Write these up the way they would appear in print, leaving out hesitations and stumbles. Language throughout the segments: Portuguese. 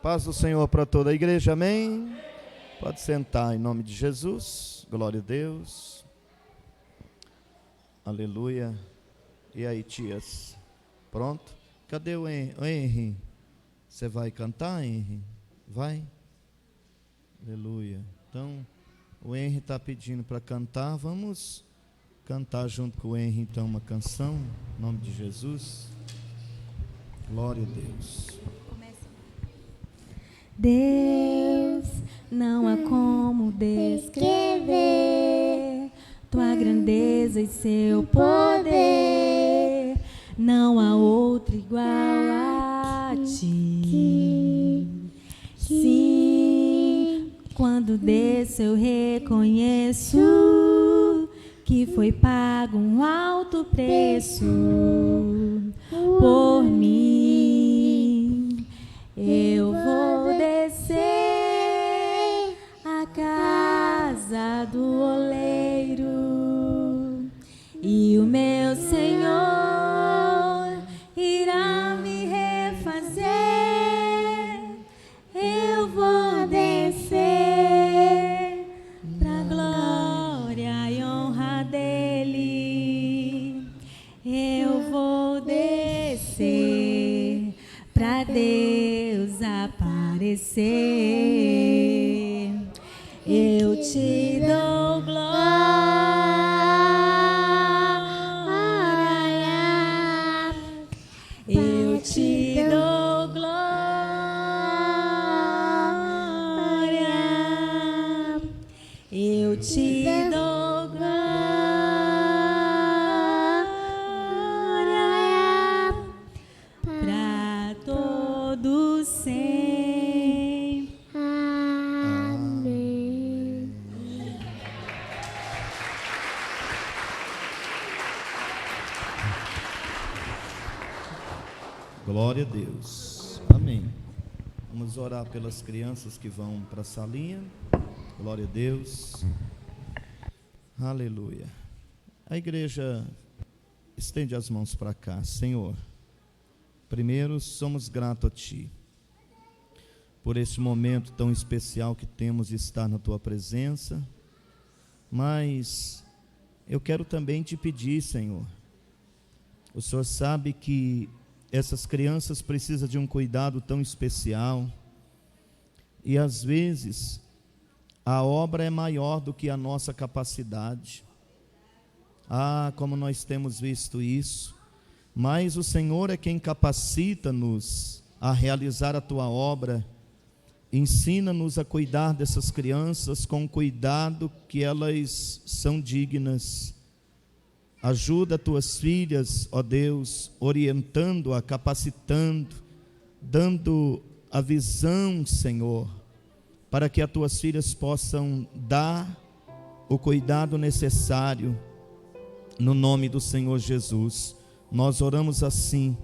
Paz do Senhor para toda a igreja, amém? Pode sentar em nome de Jesus, glória a Deus, aleluia. E aí, tias, pronto? Cadê o Henry? Você vai cantar, Henry? Vai? Aleluia. Então, o Henry está pedindo para cantar, vamos cantar junto com o Henry então uma canção, em nome de Jesus, glória a Deus. Deus, não há como descrever tua grandeza e seu poder, não há outro igual a ti. Sim, quando desço eu reconheço que foi pago um alto preço por mim. Eu vou descer à casa do oleiro e o meu Senhor irá me refazer. Eu vou descer pra glória e honra dele. Eu vou descer pra Deus aparecer. Eu te dou glória, eu te dou glória, eu te dou glória pra todos sempre. Amém. Glória a Deus, amém. Vamos orar pelas crianças que vão para a salinha. Glória a Deus, aleluia. A igreja estende as mãos para cá. Senhor, primeiro somos gratos a Ti por esse momento tão especial que temos de estar na Tua presença, mas eu quero também Te pedir, Senhor, o Senhor sabe que essas crianças precisam de um cuidado tão especial, e às vezes a obra é maior do que a nossa capacidade. Como nós temos visto isso, mas o Senhor é quem capacita-nos a realizar a Tua obra. Ensina-nos a cuidar dessas crianças com o cuidado que elas são dignas. Ajuda Tuas filhas, ó Deus, orientando-a, capacitando, dando a visão, Senhor, para que as Tuas filhas possam dar o cuidado necessário, no nome do Senhor Jesus. Nós oramos assim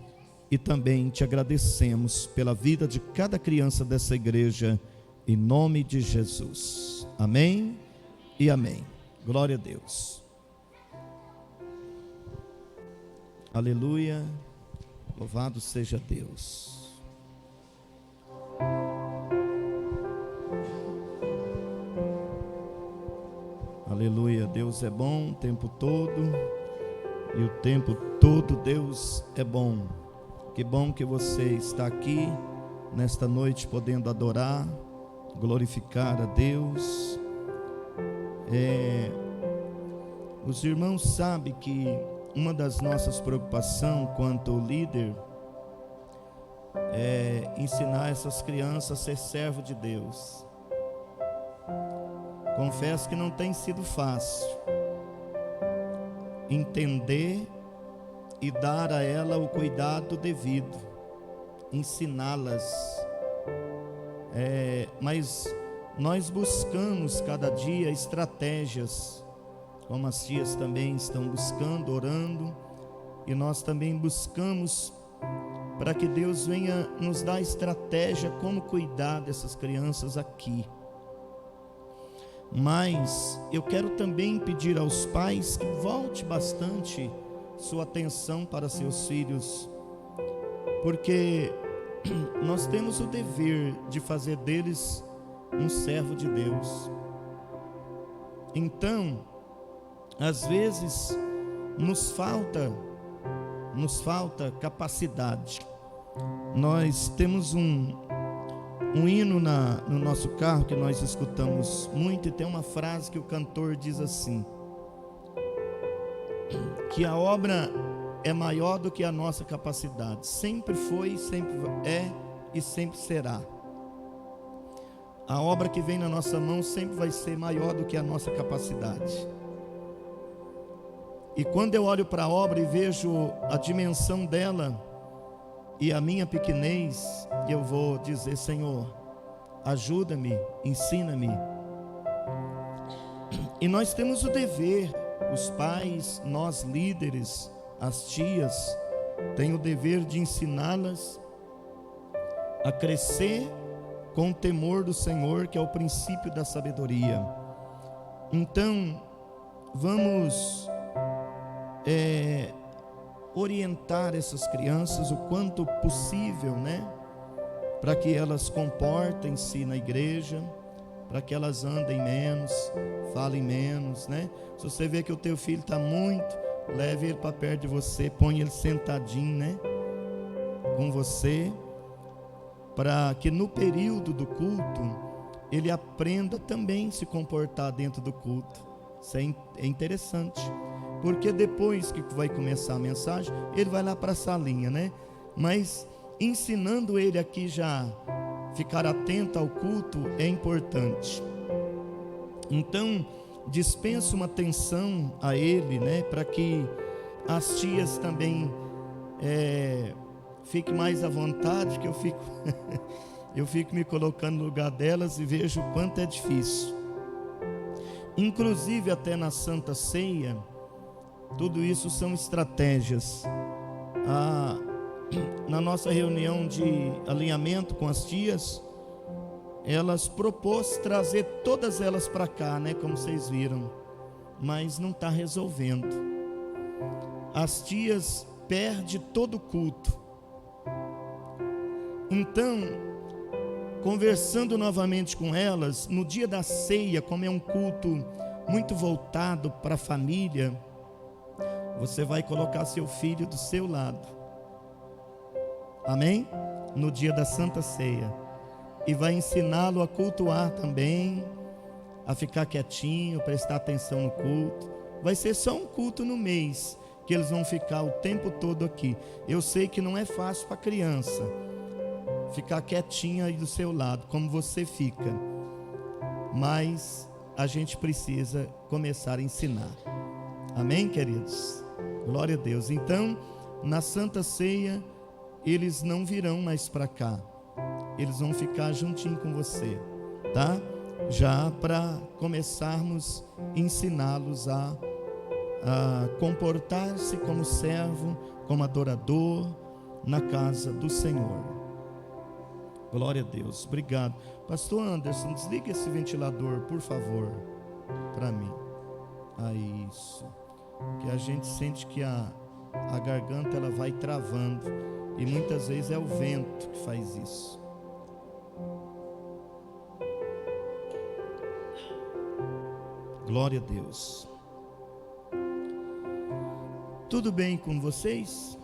e também Te agradecemos pela vida de cada criança dessa igreja, em nome de Jesus, amém e amém. Glória a Deus, aleluia, louvado seja Deus. Aleluia, Deus é bom o tempo todo, e o tempo todo Deus é bom. Que bom que você está aqui nesta noite podendo adorar, glorificar a Deus. Os irmãos sabem que uma das nossas preocupações quanto líder é ensinar essas crianças a ser servo de Deus. Confesso que não tem sido fácil entender e dar a ela o cuidado devido, ensiná-las, mas nós buscamos cada dia estratégias, como as tias também estão buscando, orando, e nós também buscamos para que Deus venha nos dar estratégia como cuidar dessas crianças aqui. Mas eu quero também pedir aos pais que volte bastante sua atenção para seus filhos, porque nós temos o dever de fazer deles um servo de Deus. Então, às vezes, nos falta capacidade. Nós temos um hino no nosso carro que nós escutamos muito, e tem uma frase que o cantor diz assim: que a obra é maior do que a nossa capacidade. Sempre foi, sempre é e sempre será. A obra que vem na nossa mão sempre vai ser maior do que a nossa capacidade. E quando eu olho para a obra e vejo a dimensão dela e a minha pequenez, eu vou dizer: Senhor, ajuda-me, ensina-me. E nós temos o dever, os pais, nós líderes, as tias, têm o dever de ensiná-las a crescer com o temor do Senhor, que é o princípio da sabedoria. Então, vamos orientar essas crianças o quanto possível, né? Para que elas comportem-se na igreja, para que elas andem menos, falem menos, né? Se você vê que o teu filho está muito, leve ele para perto de você, põe ele sentadinho, né? Com você, para que no período do culto ele aprenda também a se comportar dentro do culto. Isso é interessante, porque depois que vai começar a mensagem, ele vai lá para a salinha, né? Mas ensinando ele aqui já ficar atento ao culto é importante. Então, dispensa uma atenção a ele, né? Para que as tias também fiquem mais à vontade, que eu fico me colocando no lugar delas e vejo o quanto é difícil. Inclusive até na Santa Ceia, tudo isso são estratégias. Na nossa reunião de alinhamento com as tias, elas propôs trazer todas elas para cá, né, como vocês viram, mas não está resolvendo. As tias perdem todo o culto. Então, conversando novamente com elas, no dia da ceia, como é um culto muito voltado para a família, você vai colocar seu filho do seu lado, amém? No dia da Santa Ceia, e vai ensiná-lo a cultuar também, a ficar quietinho, prestar atenção no culto. Vai ser só um culto no mês, que eles vão ficar o tempo todo aqui. Eu sei que não é fácil para a criança ficar quietinha aí do seu lado, como você fica, mas a gente precisa começar a ensinar, amém, queridos? Glória a Deus. Então, na Santa Ceia, eles não virão mais para cá, eles vão ficar juntinho com você, tá? Já para começarmos a ensiná-los a comportar-se como servo, como adorador na casa do Senhor. Glória a Deus. Obrigado. Pastor Anderson, desliga esse ventilador, por favor, para mim. Isso. Que a gente sente que a garganta ela vai travando, e muitas vezes é o vento que faz isso. Glória a Deus. Tudo bem com vocês?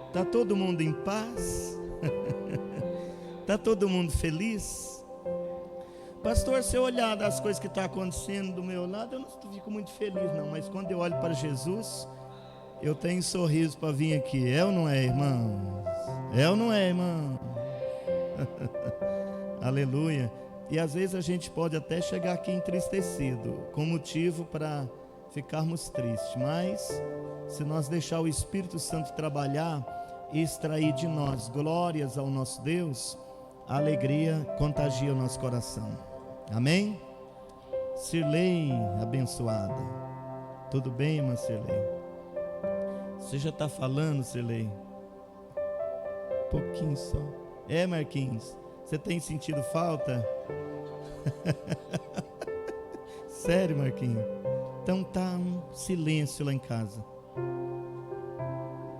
Está todo mundo em paz? Está todo mundo feliz? Pastor, se eu olhar das coisas que estão acontecendo do meu lado, eu não fico muito feliz não, mas quando eu olho para Jesus, eu tenho sorriso para vir aqui. É ou não é, irmãos? É ou não é, irmão? Aleluia. E às vezes a gente pode até chegar aqui entristecido, com motivo para ficarmos tristes, mas se nós deixar o Espírito Santo trabalhar e extrair de nós glórias ao nosso Deus, a alegria contagia o nosso coração, amém? Cirlei, abençoada, tudo bem, irmã Cirlei? Você já está falando, Cirlei? Pouquinho só. Marquinhos, você tem sentido falta? Sério, Marquinhos? Então tá um silêncio lá em casa.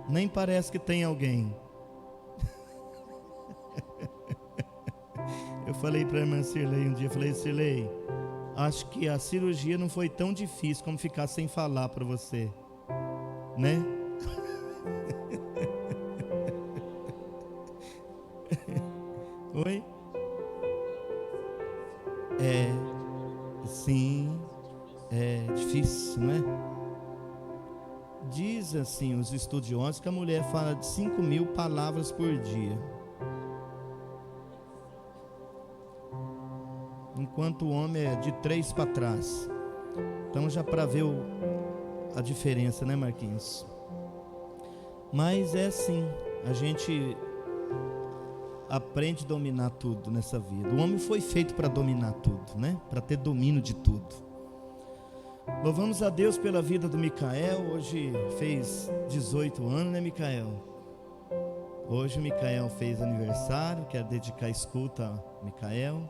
Nem parece que tem alguém. Eu falei para a irmã Cirlei um dia, falei: Cirlei, acho que a cirurgia não foi tão difícil como ficar sem falar para você, né? Oi? Sim, é difícil, não é? Diz assim os estudiosos que a mulher fala de 5.000 palavras por dia, enquanto o homem é de 3 para trás. Então já para ver a diferença, né, Marquinhos? Mas é assim, a gente aprende a dominar tudo nessa vida. O homem foi feito para dominar tudo, né? Para ter domínio de tudo. Louvamos a Deus pela vida do Micael. Hoje fez 18 anos, né, Micael? Hoje o Micael fez aniversário. Quero dedicar a escuta a Micael.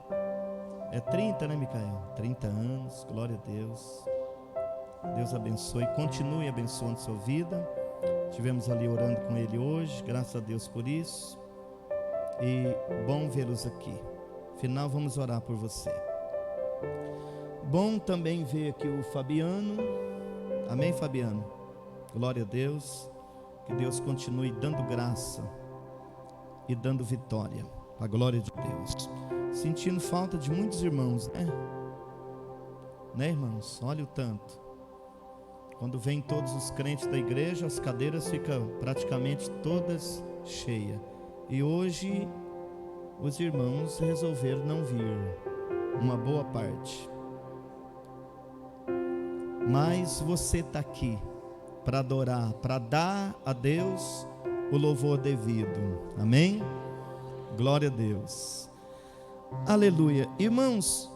É 30, né, Micael? 30 anos, glória a Deus. Deus abençoe, continue abençoando sua vida. Estivemos ali orando com ele hoje, graças a Deus por isso. E bom vê-los aqui. Afinal, vamos orar por você. Bom também ver aqui o Fabiano. Amém, Fabiano? Glória a Deus. Que Deus continue dando graça e dando vitória, para a glória de Deus. Sentindo falta de muitos irmãos, né? Né, irmãos? Olha o tanto. Quando vem todos os crentes da igreja, as cadeiras ficam praticamente todas cheias. E hoje os irmãos resolveram não vir, uma boa parte. Mas você está aqui para adorar, para dar a Deus o louvor devido. Amém? Glória a Deus. Aleluia. Irmãos,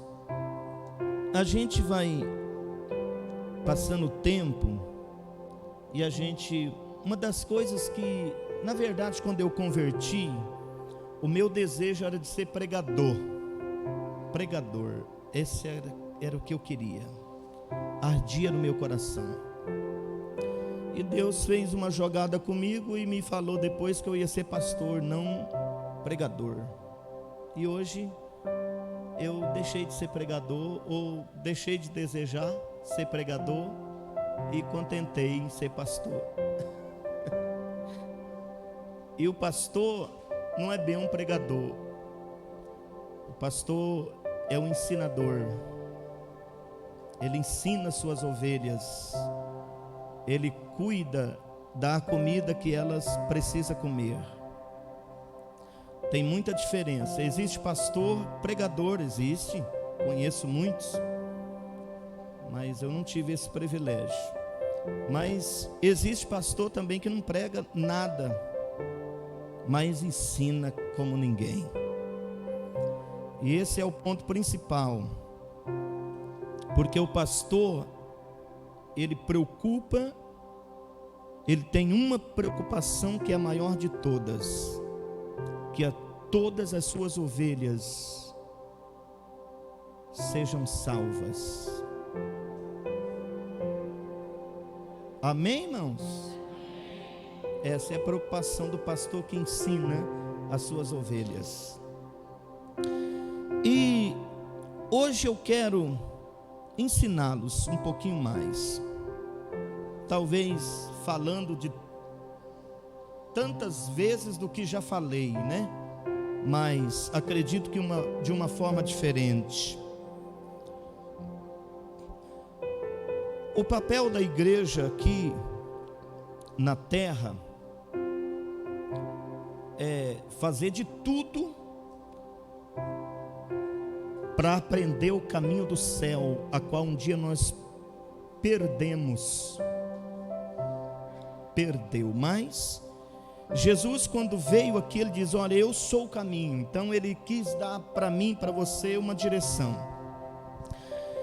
a gente vai passando o tempo e uma das coisas que, na verdade, quando eu converti, o meu desejo era de ser pregador. Esse era o que eu queria. Ardia no meu coração. E Deus fez uma jogada comigo e me falou depois que eu ia ser pastor, não pregador. E hoje eu deixei de ser pregador, ou deixei de desejar ser pregador e contentei em ser pastor. E o pastor não é bem um pregador. O pastor é um ensinador. Ele ensina suas ovelhas. Ele cuida da comida que elas precisam comer. Tem muita diferença. Existe pastor, pregador, existe. Conheço muitos. Mas eu não tive esse privilégio. Mas existe pastor também que não prega nada, mas ensina como ninguém. E esse é o ponto principal. Porque o pastor, ele preocupa, ele tem uma preocupação que é a maior de todas, que todas as suas ovelhas sejam salvas. Amém, irmãos? Essa é a preocupação do pastor que ensina as suas ovelhas. E hoje eu quero ensiná-los um pouquinho mais. Talvez falando de tantas vezes do que já falei, né? Mas acredito que de uma forma diferente. O papel da igreja aqui na terra é fazer de tudo para aprender o caminho do céu, a qual um dia nós perdeu. Mas Jesus, quando veio aqui, ele diz: olha, eu sou o caminho. Então ele quis dar para mim, para você, uma direção.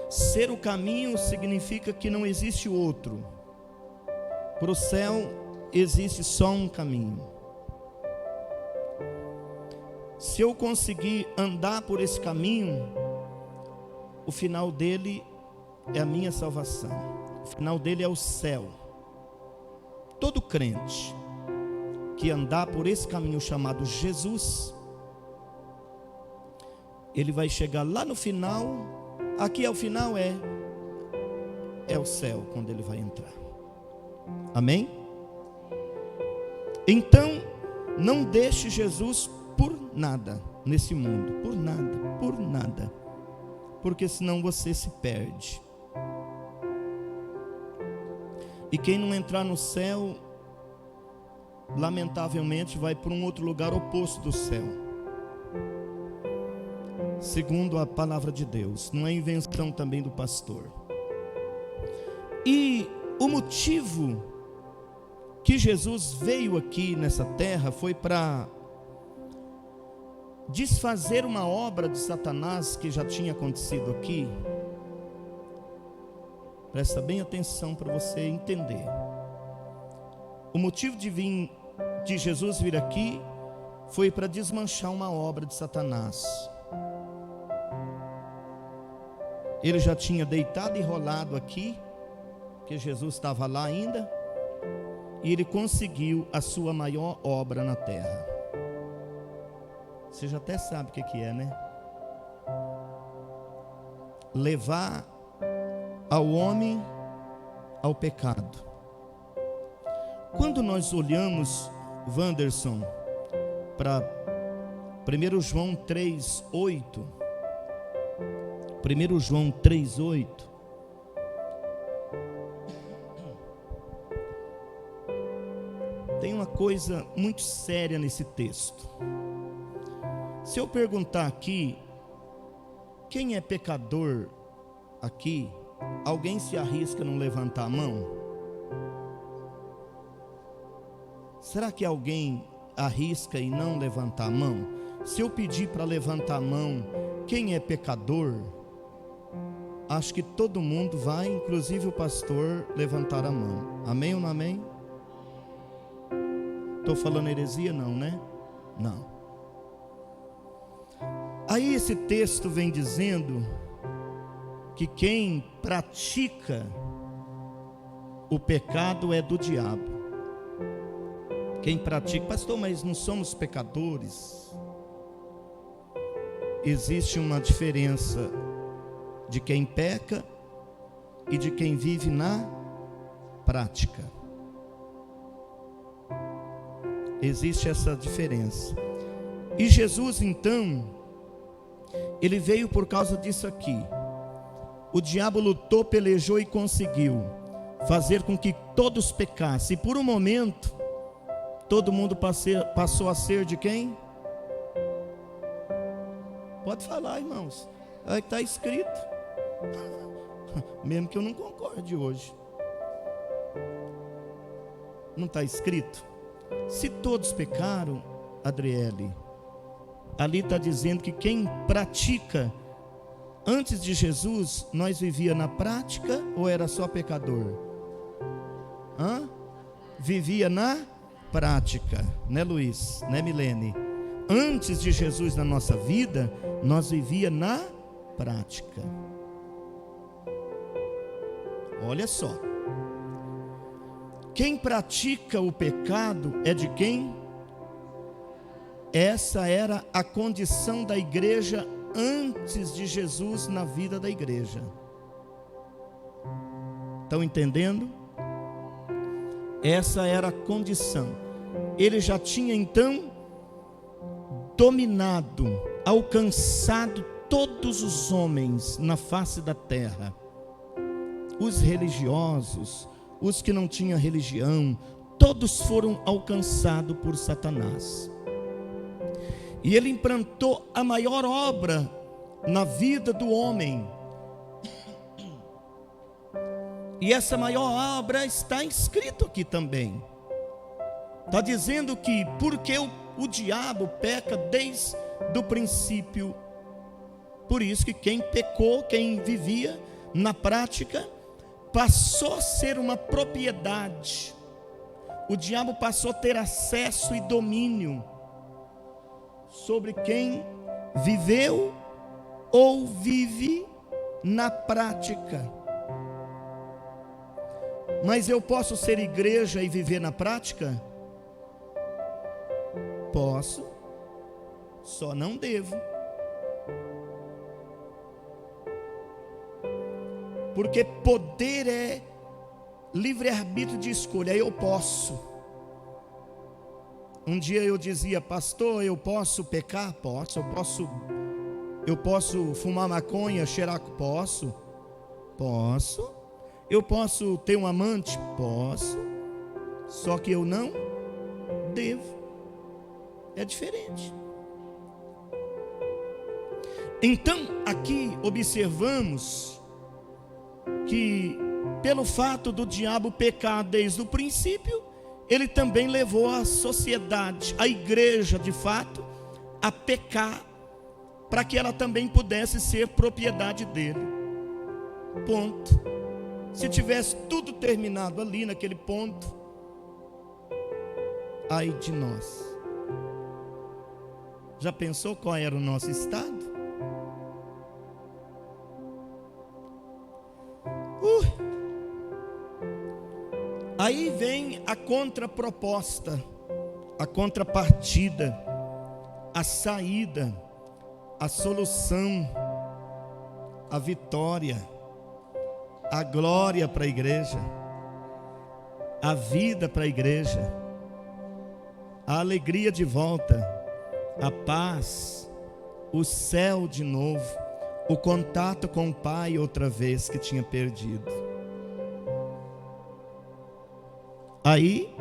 Ser o caminho significa que não existe outro. Para o céu existe só um caminho. Se eu conseguir andar por esse caminho, o final dele é a minha salvação. O final dele é o céu. Todo crente que andar por esse caminho chamado Jesus, ele vai chegar lá no final. Aqui é o final, é o céu, quando ele vai entrar. Amém? Então, não deixe Jesus por nada nesse mundo, por nada, porque senão você se perde. E quem não entrar no céu, lamentavelmente vai para um outro lugar oposto do céu, segundo a palavra de Deus, não é invenção também do pastor. E o motivo que Jesus veio aqui nessa terra foi para desfazer uma obra de Satanás que já tinha acontecido aqui. Presta bem atenção para você entender. O motivo de Jesus vir aqui foi para desmanchar uma obra de Satanás. Ele já tinha deitado e rolado aqui, porque Jesus estava lá ainda, e ele conseguiu a sua maior obra na terra. Você já até sabe o que é, né? Levar ao homem ao pecado. Quando nós olhamos, Wanderson, para 1 João 3,8, 1 João 3,8, tem uma coisa muito séria nesse texto. Se eu perguntar aqui, quem é pecador aqui, alguém se arrisca a não levantar a mão? Será que alguém arrisca e não levantar a mão? Se eu pedir para levantar a mão, quem é pecador, acho que todo mundo vai, inclusive o pastor, levantar a mão. Amém ou não amém? Estou falando heresia? Não, né? Não. Aí esse texto vem dizendo que quem pratica o pecado é do diabo. Quem pratica, pastor, mas não somos pecadores? Existe uma diferença de quem peca e de quem vive na prática. Existe essa diferença. E Jesus então, ele veio por causa disso aqui. O diabo lutou, pelejou e conseguiu fazer com que todos pecassem. E por um momento, todo mundo passou a ser de quem? Pode falar, irmãos. É que está escrito. Mesmo que eu não concorde hoje. Não está escrito? Se todos pecaram, Adriele, ali está dizendo que quem pratica, antes de Jesus, nós vivia na prática ou era só pecador? Vivia na prática, né, Luiz? Né, Milene? Antes de Jesus na nossa vida, nós vivia na prática. Olha só. Quem pratica o pecado é de quem? Essa era a condição da igreja antes de Jesus na vida da igreja. Estão entendendo? Essa era a condição. Ele já tinha então dominado, alcançado todos os homens na face da terra. Os religiosos, os que não tinham religião, todos foram alcançados por Satanás. E ele implantou a maior obra na vida do homem. E essa maior obra está escrito aqui também. Está dizendo que porque o diabo peca desde o princípio. Por isso que quem pecou, quem vivia na prática, passou a ser uma propriedade. O diabo passou a ter acesso e domínio sobre quem viveu ou vive na prática. Mas eu posso ser igreja e viver na prática? Posso, só não devo. Porque poder é livre-arbítrio de escolha. Eu posso. Um dia eu dizia: pastor, eu posso pecar? Posso. Eu posso fumar maconha, cheirar? Posso. Eu posso ter um amante? Posso. Só que eu não devo. É diferente. Então, aqui observamos que, pelo fato do diabo pecar desde o princípio, ele também levou a sociedade, a igreja de fato, a pecar, para que ela também pudesse ser propriedade dele. Ponto. Se tivesse tudo terminado ali naquele ponto, ai de nós. Já pensou qual era o nosso estado? Aí vem a contraproposta, a contrapartida, a saída, a solução, a vitória, a glória para a igreja, a vida para a igreja, a alegria de volta, a paz, o céu de novo, o contato com o Pai outra vez que tinha perdido. Aí,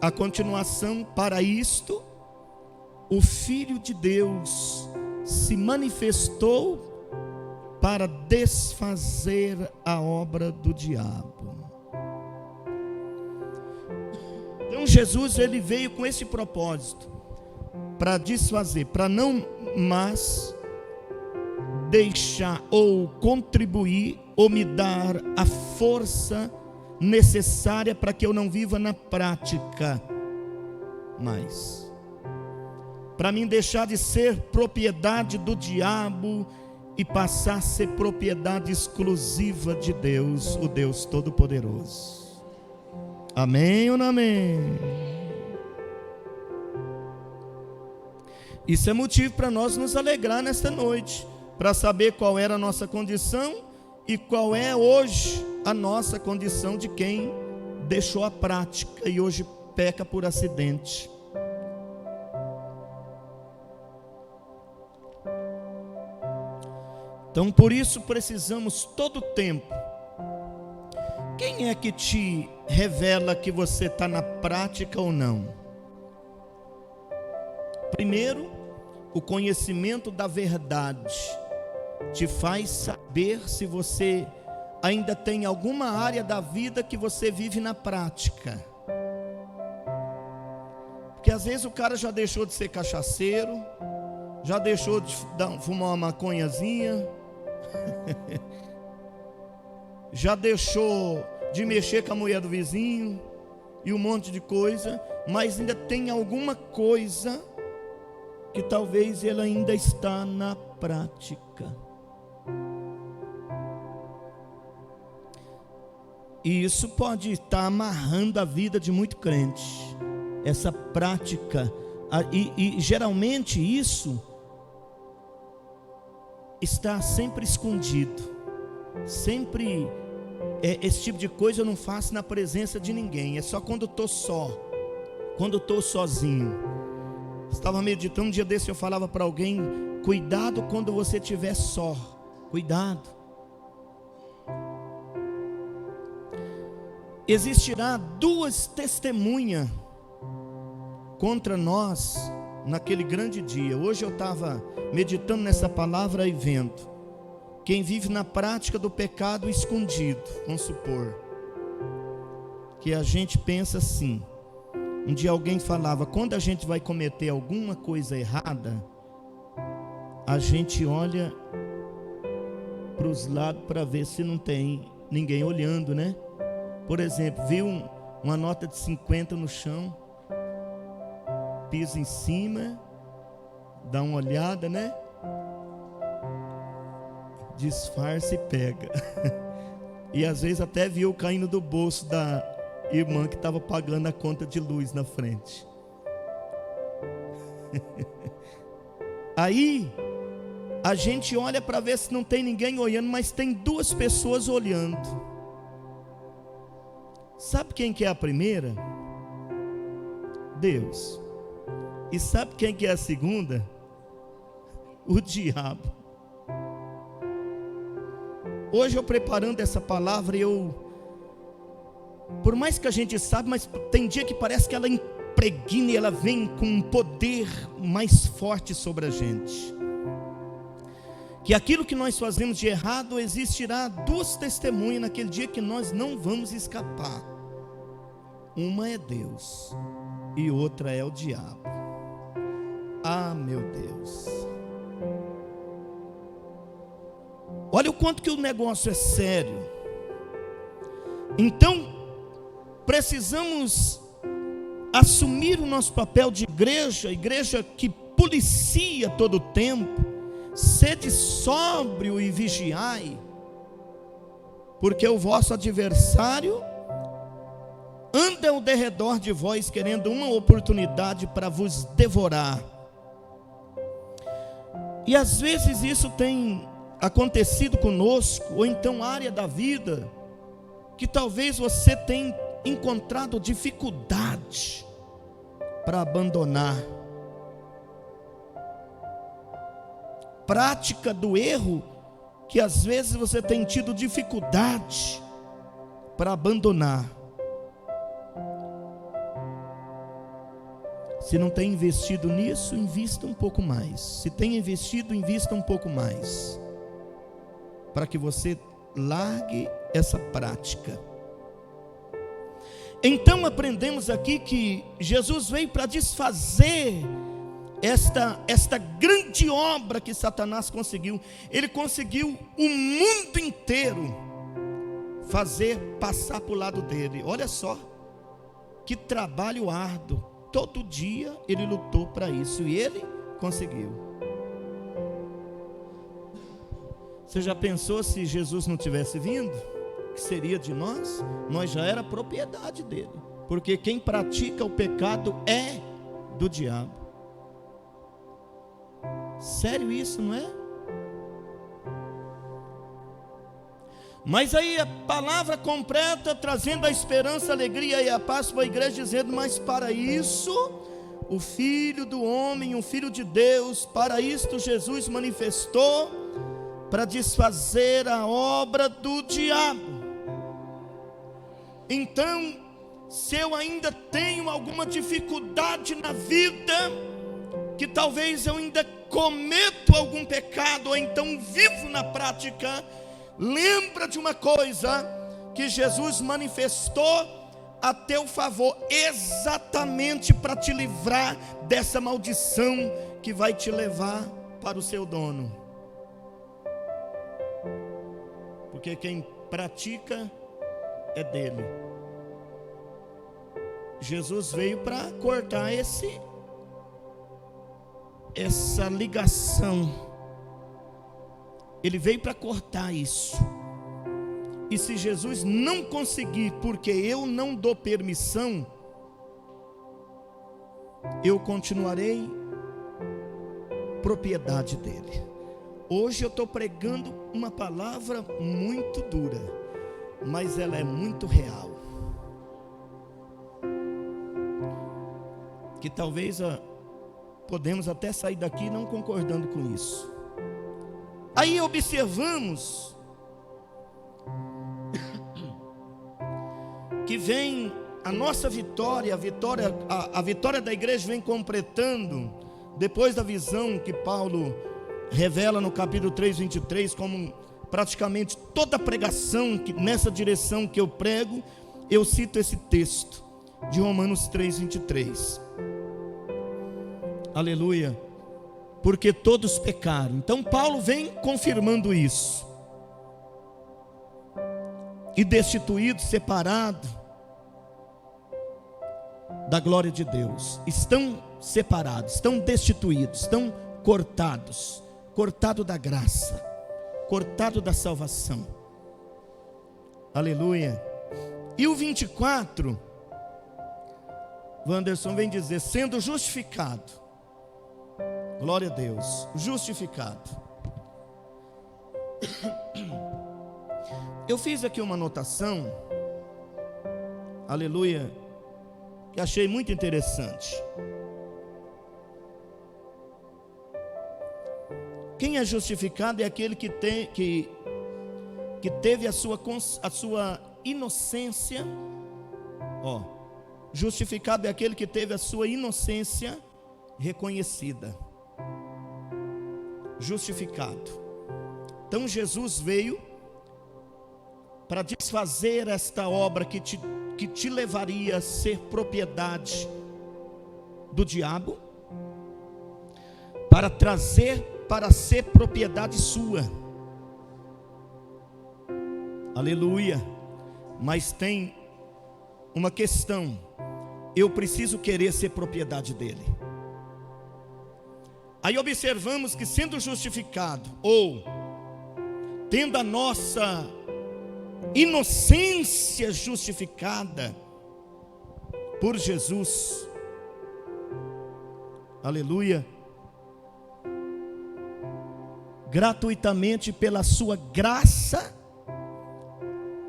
a continuação: para isto, o Filho de Deus se manifestou para desfazer a obra do diabo. Então Jesus, ele veio com esse propósito, para desfazer, para não mais deixar ou contribuir ou me dar a força necessária para que eu não viva na prática mais, para mim deixar de ser propriedade do diabo e passar a ser propriedade exclusiva de Deus, o Deus Todo-Poderoso. Amém ou não amém? Isso é motivo para nós nos alegrar nesta noite, para saber qual era a nossa condição e qual é hoje a nossa condição de quem deixou a prática e hoje peca por acidente. Então, por isso precisamos todo o tempo. Quem é que te revela que você está na prática ou não? Primeiro, o conhecimento da verdade te faz saber se você ainda tem alguma área da vida que você vive na prática. Porque às vezes o cara já deixou de ser cachaceiro, já deixou de fumar uma maconhazinha, já deixou de mexer com a mulher do vizinho e um monte de coisa, mas ainda tem alguma coisa que talvez ele ainda está na prática. E isso pode estar amarrando a vida de muito crente, essa prática, e geralmente isso está sempre escondido, sempre, esse tipo de coisa eu não faço na presença de ninguém, é só quando eu estou só, quando eu estou sozinho. Estava meditando um dia desse, eu falava para alguém: cuidado quando você estiver só, cuidado. Existirá duas testemunhas contra nós naquele grande dia. Hoje eu estava meditando nessa palavra e vendo. Quem vive na prática do pecado escondido, vamos supor que a gente pensa assim. Um dia alguém falava: quando a gente vai cometer alguma coisa errada, a gente olha para os lados para ver se não tem ninguém olhando, né? Por exemplo, viu uma nota de 50 no chão, pisa em cima, dá uma olhada, né? Disfarça e pega. E às vezes até viu caindo do bolso da irmã que estava pagando a conta de luz na frente. Aí a gente olha para ver se não tem ninguém olhando, mas tem duas pessoas olhando. Sabe quem que é a primeira? Deus. E sabe quem que é a segunda? O diabo. Hoje eu preparando essa palavra, por mais que a gente sabe, mas tem dia que parece que ela impregna e ela vem com um poder mais forte sobre a gente. Que aquilo que nós fazemos de errado, existirá duas testemunhas naquele dia que nós não vamos escapar. Uma é Deus e outra é o diabo. Ah, meu Deus. Olha o quanto que o negócio é sério. Então, precisamos assumir o nosso papel de igreja que policia todo o tempo. Sede sóbrio e vigiai, porque o vosso adversário anda ao derredor de vós, querendo uma oportunidade para vos devorar. E às vezes isso tem acontecido conosco, ou então área da vida, que talvez você tenha encontrado dificuldade para abandonar. Prática do erro, que às vezes você tem tido dificuldade para abandonar. Se não tem investido nisso, invista um pouco mais. Se tem investido, invista um pouco mais, para que você largue essa prática. Então aprendemos aqui que Jesus veio para desfazer esta grande obra que Satanás conseguiu. Ele conseguiu o mundo inteiro fazer passar para o lado dele. Olha só que trabalho árduo. Todo dia ele lutou para isso e ele conseguiu. Você já pensou se Jesus não tivesse vindo? O que seria de nós? Nós já era propriedade dele, porque quem pratica o pecado é do diabo. Sério isso, não é? Mas aí a palavra completa, trazendo a esperança, a alegria e a paz para a igreja, dizendo: mas para isso o Filho do Homem, o Filho de Deus, para isto Jesus manifestou, para desfazer a obra do diabo. Então, se eu ainda tenho alguma dificuldade na vida, que talvez eu ainda cometo algum pecado, ou então vivo na prática, lembra de uma coisa, que Jesus manifestou a teu favor, exatamente para te livrar dessa maldição que vai te levar para o seu dono. Porque quem pratica é dele. Jesus veio para cortar essa ligação. Ele veio para cortar isso. E se Jesus não conseguir, porque eu não dou permissão, eu continuarei propriedade dele. Hoje eu estou pregando uma palavra muito dura, mas ela é muito real. Que talvez podemos até sair daqui não concordando com isso. Aí observamos que vem a nossa vitória, a vitória da igreja vem completando, depois da visão que Paulo revela no capítulo 3, 23, como praticamente toda pregação nessa direção que eu prego, eu cito esse texto de Romanos 3, 23. Aleluia. Porque todos pecaram. Então Paulo vem confirmando isso. E destituídos, separados da glória de Deus. Estão separados, estão destituídos, estão cortados. Cortado da graça, cortado da salvação. Aleluia. E o 24, Wanderson vem dizer: sendo justificado. Glória a Deus, justificado. Eu fiz aqui uma anotação, aleluia, que achei muito interessante. Quem é justificado é aquele que teve a sua inocência, justificado é aquele que teve a sua inocência reconhecida. Justificado. Então Jesus veio para desfazer esta obra que te levaria a ser propriedade do diabo, para trazer para ser propriedade sua. Aleluia. Mas tem uma questão: eu preciso querer ser propriedade dele. Aí observamos que, sendo justificado, ou tendo a nossa inocência justificada por Jesus, aleluia, gratuitamente pela sua graça,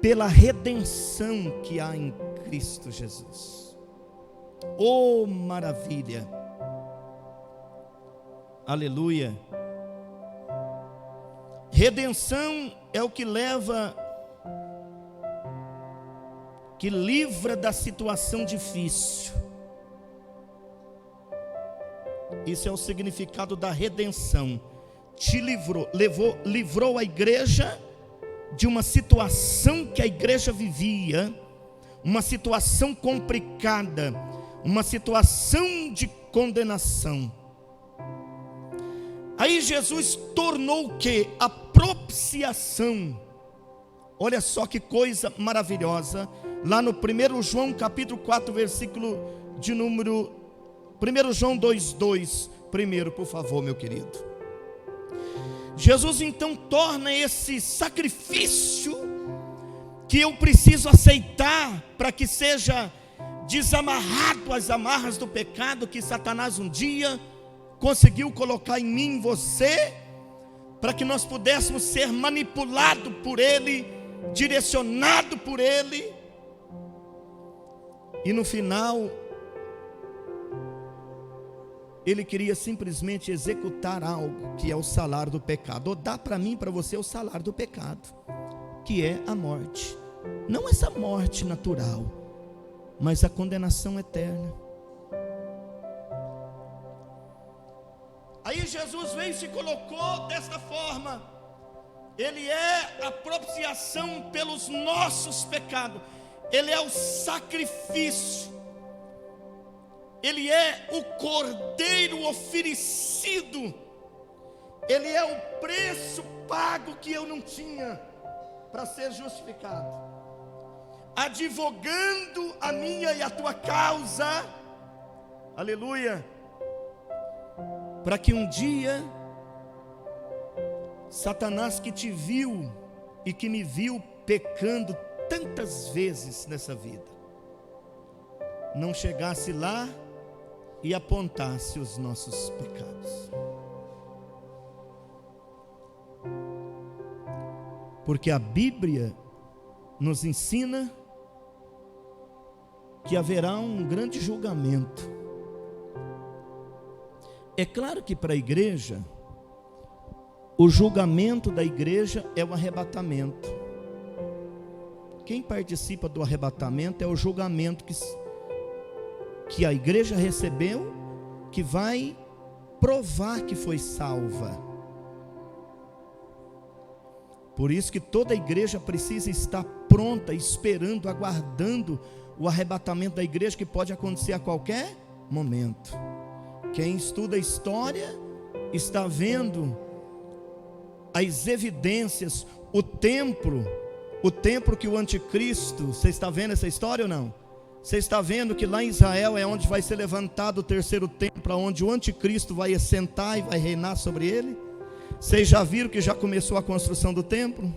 pela redenção que há em Cristo Jesus. Oh, maravilha, aleluia. Redenção é o que livra da situação difícil. Isso é o significado da redenção. Livrou a igreja de uma situação que a igreja vivia, uma situação complicada, uma situação de condenação. Aí Jesus tornou o que? A propiciação. Olha só que coisa maravilhosa. Lá no 1 João capítulo 4, versículo de número 1 João 2:2. Primeiro, por favor, meu querido. Jesus então torna esse sacrifício que eu preciso aceitar para que seja desamarrado as amarras do pecado que Satanás um dia conseguiu colocar em mim, em você, para que nós pudéssemos ser manipulados por ele, direcionado por ele, e no final ele queria simplesmente executar algo que é o salário do pecado, ou dar para mim e para você o salário do pecado, que é a morte. Não essa morte natural, mas a condenação eterna. Aí Jesus veio e se colocou desta forma. Ele é a propiciação pelos nossos pecados. Ele é o sacrifício. Ele é o cordeiro oferecido. Ele é o preço pago que eu não tinha para ser justificado, advogando a minha e a tua causa, aleluia, para que um dia Satanás, que te viu e que me viu pecando tantas vezes nessa vida, não chegasse lá e apontasse os nossos pecados. Porque a Bíblia nos ensina que haverá um grande julgamento. É claro que para a igreja, o julgamento da igreja é o arrebatamento. Quem participa do arrebatamento é o julgamento que a igreja recebeu, que vai provar que foi salva. Por isso que toda a igreja precisa estar pronta, esperando, aguardando o arrebatamento da igreja, que pode acontecer a qualquer momento. Quem estuda a história está vendo as evidências, o templo que o anticristo, você está vendo essa história ou não? Você está vendo que lá em Israel é onde vai ser levantado o terceiro templo, onde o anticristo vai assentar e vai reinar sobre ele? Vocês já viram que já começou a construção do templo?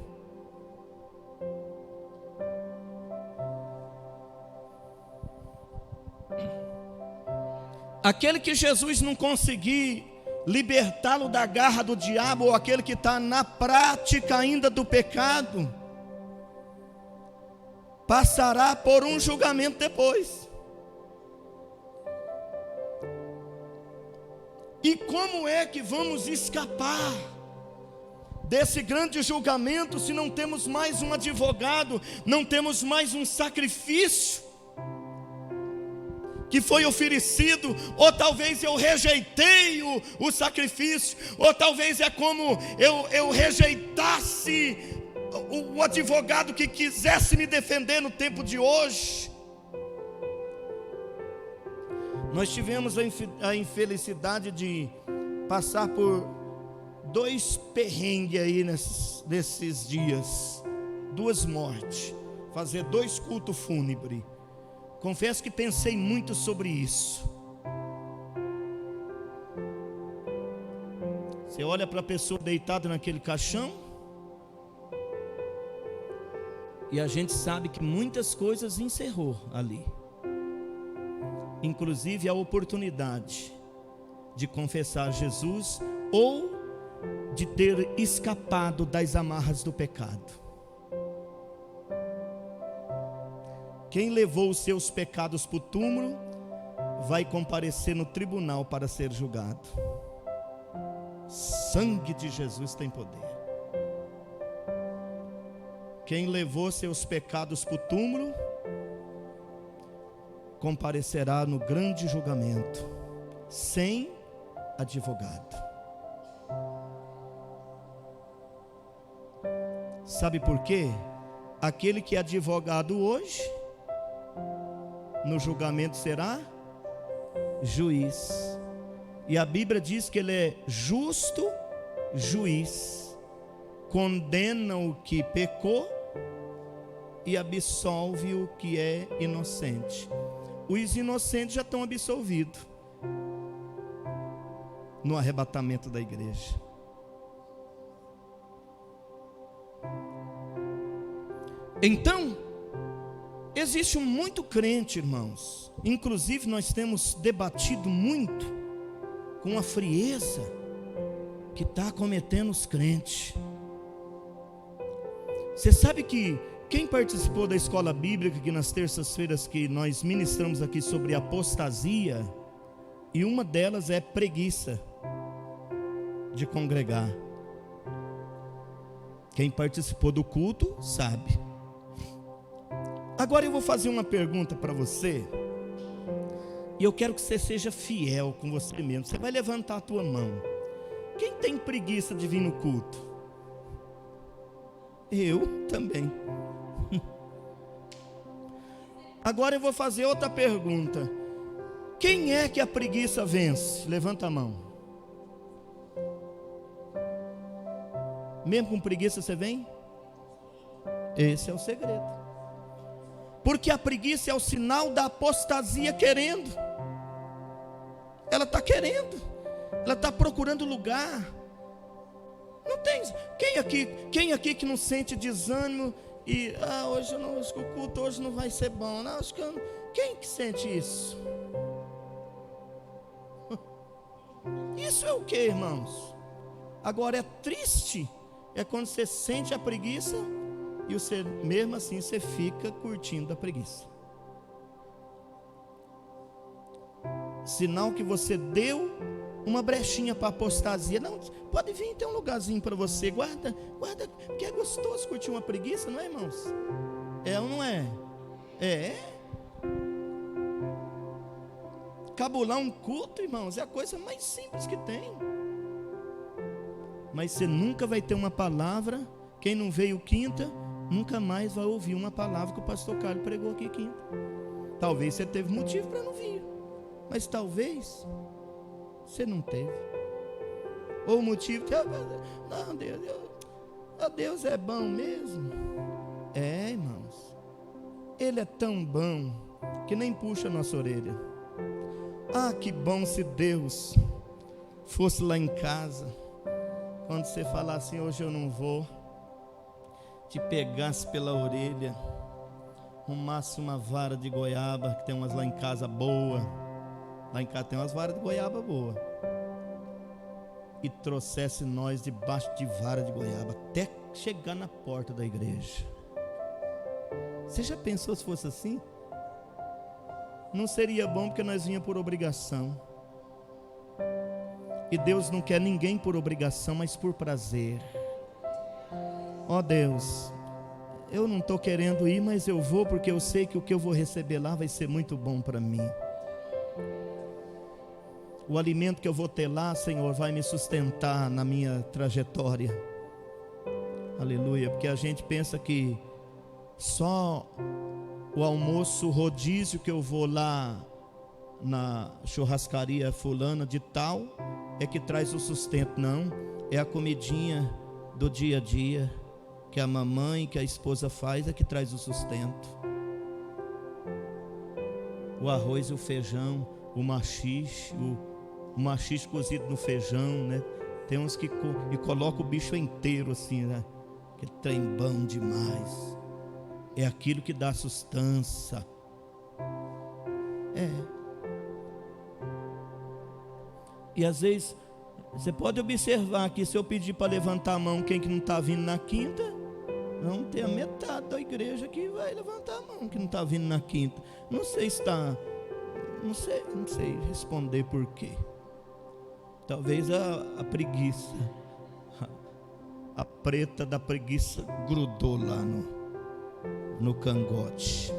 Aquele que Jesus não conseguir libertá-lo da garra do diabo, ou aquele que está na prática ainda do pecado, passará por um julgamento depois. E como é que vamos escapar desse grande julgamento se não temos mais um advogado, não temos mais um sacrifício que foi oferecido? Ou talvez eu rejeitei o sacrifício, ou talvez é como eu rejeitasse o advogado que quisesse me defender no tempo de hoje. Nós tivemos a infelicidade de passar por 2 perrengues aí nesses dias, 2 mortes, fazer 2 cultos fúnebres. Confesso que pensei muito sobre isso. Você olha para a pessoa deitada naquele caixão, e a gente sabe que muitas coisas encerrou ali, inclusive a oportunidade de confessar Jesus ou de ter escapado das amarras do pecado. Quem levou os seus pecados para o túmulo vai comparecer no tribunal para ser julgado. Sangue de Jesus tem poder. Quem levou seus pecados para o túmulo comparecerá no grande julgamento, sem advogado. Sabe por quê? Aquele que é advogado hoje, no julgamento será juiz. E a Bíblia diz que ele é justo juiz, condena o que pecou e absolve o que é inocente. Os inocentes já estão absolvidos no arrebatamento da igreja. Então, existe muito crente, irmãos. Inclusive nós temos debatido muito com a frieza que está acometendo os crentes. Você sabe que quem participou da escola bíblica, que nas terças-feiras que nós ministramos aqui sobre apostasia, e uma delas é preguiça de congregar. Quem participou do culto sabe. Agora eu vou fazer uma pergunta para você, e eu quero que você seja fiel com você mesmo. Você vai levantar a tua mão. Quem tem preguiça de vir no culto? Eu também. Agora eu vou fazer outra pergunta. Quem é que a preguiça vence? Levanta a mão. Mesmo com preguiça você vem? Esse é o segredo. Porque a preguiça é o sinal da apostasia querendo. Ela está querendo. Ela está procurando lugar. Não tem. Quem aqui que não sente desânimo e hoje eu não, acho que o culto hoje não vai ser bom. Não, acho que quem que sente isso? Isso é o que, irmãos? Agora é triste é quando você sente a preguiça e você, mesmo assim, você fica curtindo a preguiça. Sinal que você deu uma brechinha para apostasia. Não, pode vir, tem um lugarzinho para você. Guarda, porque é gostoso curtir uma preguiça, não é, irmãos? É ou não é? É. Cabular um culto, irmãos, é a coisa mais simples que tem. Mas você nunca vai ter uma palavra. Quem não veio quinta, nunca mais vai ouvir uma palavra que o pastor Carlos pregou aqui quinta. Talvez você teve motivo para não vir, mas talvez você não teve. Ou o motivo que não, Deus é bom mesmo. É, irmãos, Ele é tão bom que nem puxa a nossa orelha. Que bom se Deus fosse lá em casa, quando você falar assim, hoje eu não vou, te pegasse pela orelha, arrumasse uma vara de goiaba, que tem umas lá em casa boa. Lá em casa tem umas varas de goiaba boa, e trouxesse nós debaixo de vara de goiaba até chegar na porta da igreja. Você já pensou se fosse assim? Não seria bom, porque nós vinha por obrigação. E Deus não quer ninguém por obrigação, mas por prazer. Ó Deus, eu não estou querendo ir, mas eu vou, porque eu sei que o que eu vou receber lá vai ser muito bom para mim. O alimento que eu vou ter lá, Senhor, vai me sustentar na minha trajetória. Aleluia, porque a gente pensa que só o almoço rodízio que eu vou lá na churrascaria fulana de tal é que traz o sustento. Não, é a comidinha do dia a dia que a mamãe, que a esposa faz, é que traz o sustento. O arroz e o feijão, o maxixe cozido no feijão, né? Tem uns que colocam o bicho inteiro assim, né? Que trem bom demais. É aquilo que dá sustância. E às vezes você pode observar que se eu pedir para levantar a mão, quem que não está vindo na quinta, não tem a metade da igreja que vai levantar a mão, que não está vindo na quinta. Não sei se está, não sei responder por quê. Talvez a preguiça, a preta da preguiça grudou lá no cangote.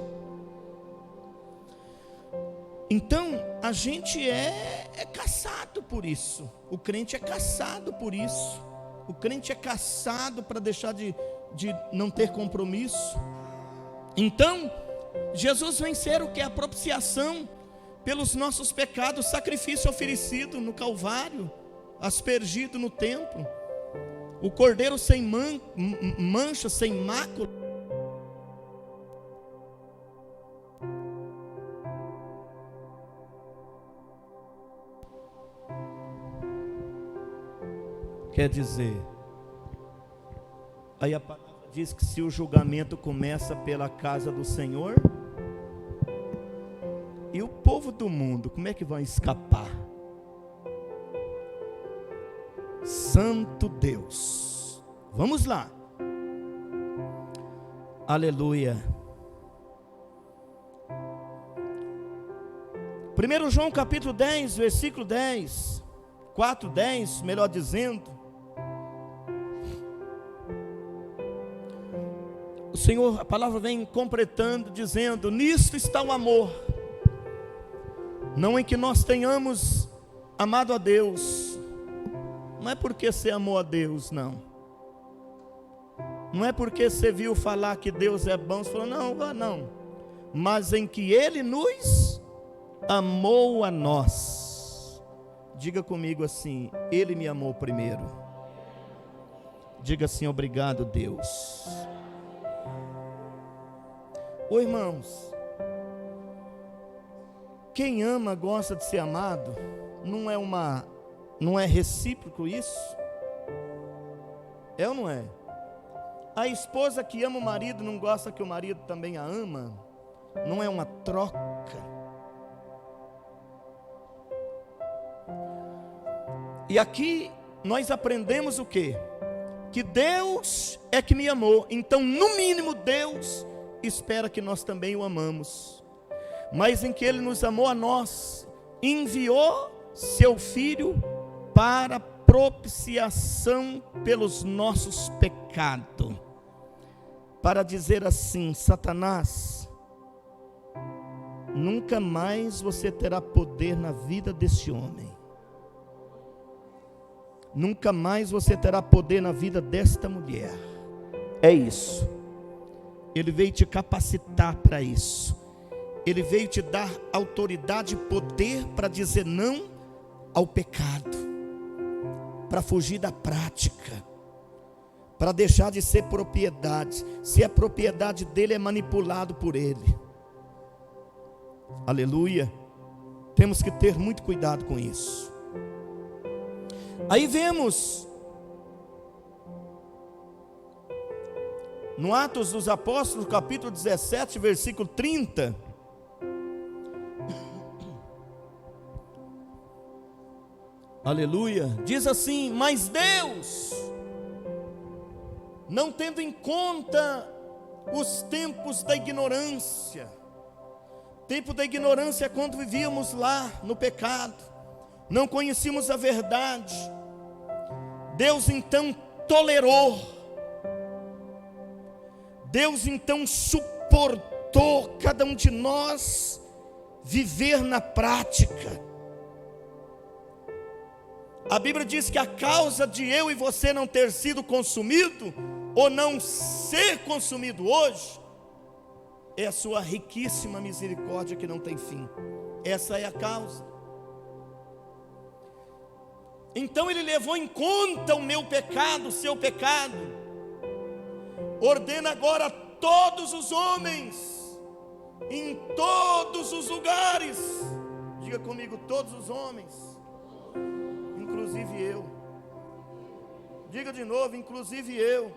Então a gente é caçado por isso. O crente é caçado por isso. O crente é caçado para deixar de não ter compromisso. Então Jesus vem ser o que? A propiciação pelos nossos pecados, sacrifício oferecido no Calvário, aspergido no templo, o cordeiro sem mancha, sem mácula. Quer dizer, aí a palavra diz que se o julgamento começa pela casa do Senhor, e o povo do mundo, como é que vão escapar? Santo Deus. Vamos lá. Aleluia. 1 João capítulo 10, versículo 10. 4:10, melhor dizendo. O Senhor, a palavra vem completando, dizendo: nisto está o amor. Não em que nós tenhamos amado a Deus. Não é porque você amou a Deus, não. Não é porque você viu falar que Deus é bom, você falou, não. Mas em que Ele nos amou a nós. Diga comigo assim: Ele me amou primeiro. Diga assim: obrigado, Deus. Ô irmãos, quem ama gosta de ser amado. Não é recíproco isso? É ou não é? A esposa que ama o marido não gosta que o marido também a ama? Não é uma troca? E aqui nós aprendemos o quê? Que Deus é que me amou. Então, no mínimo, Deus espera que nós também o amamos. Mas em que Ele nos amou a nós, enviou seu Filho para propiciação pelos nossos pecados, para dizer assim: Satanás, nunca mais você terá poder na vida desse homem, nunca mais você terá poder na vida desta mulher. É isso. Ele veio te capacitar para isso. Ele veio te dar autoridade e poder para dizer não ao pecado, para fugir da prática, para deixar de ser propriedade. Se é propriedade dele, é manipulado por ele. Aleluia. Temos que ter muito cuidado com isso. Aí vemos no Atos dos Apóstolos, capítulo 17, versículo 30. Aleluia. Diz assim: mas Deus, não tendo em conta os tempos da ignorância. Tempo da ignorância é quando vivíamos lá no pecado, não conhecíamos a verdade. Deus então tolerou, Deus então suportou cada um de nós viver na prática. A Bíblia diz que a causa de eu e você não ter sido consumido, ou não ser consumido hoje, é a sua riquíssima misericórdia que não tem fim. Essa é a causa. Então Ele levou em conta o meu pecado, o seu pecado. Ordena agora a todos os homens, em todos os lugares, diga comigo, todos os homens, inclusive eu. Diga de novo, inclusive eu.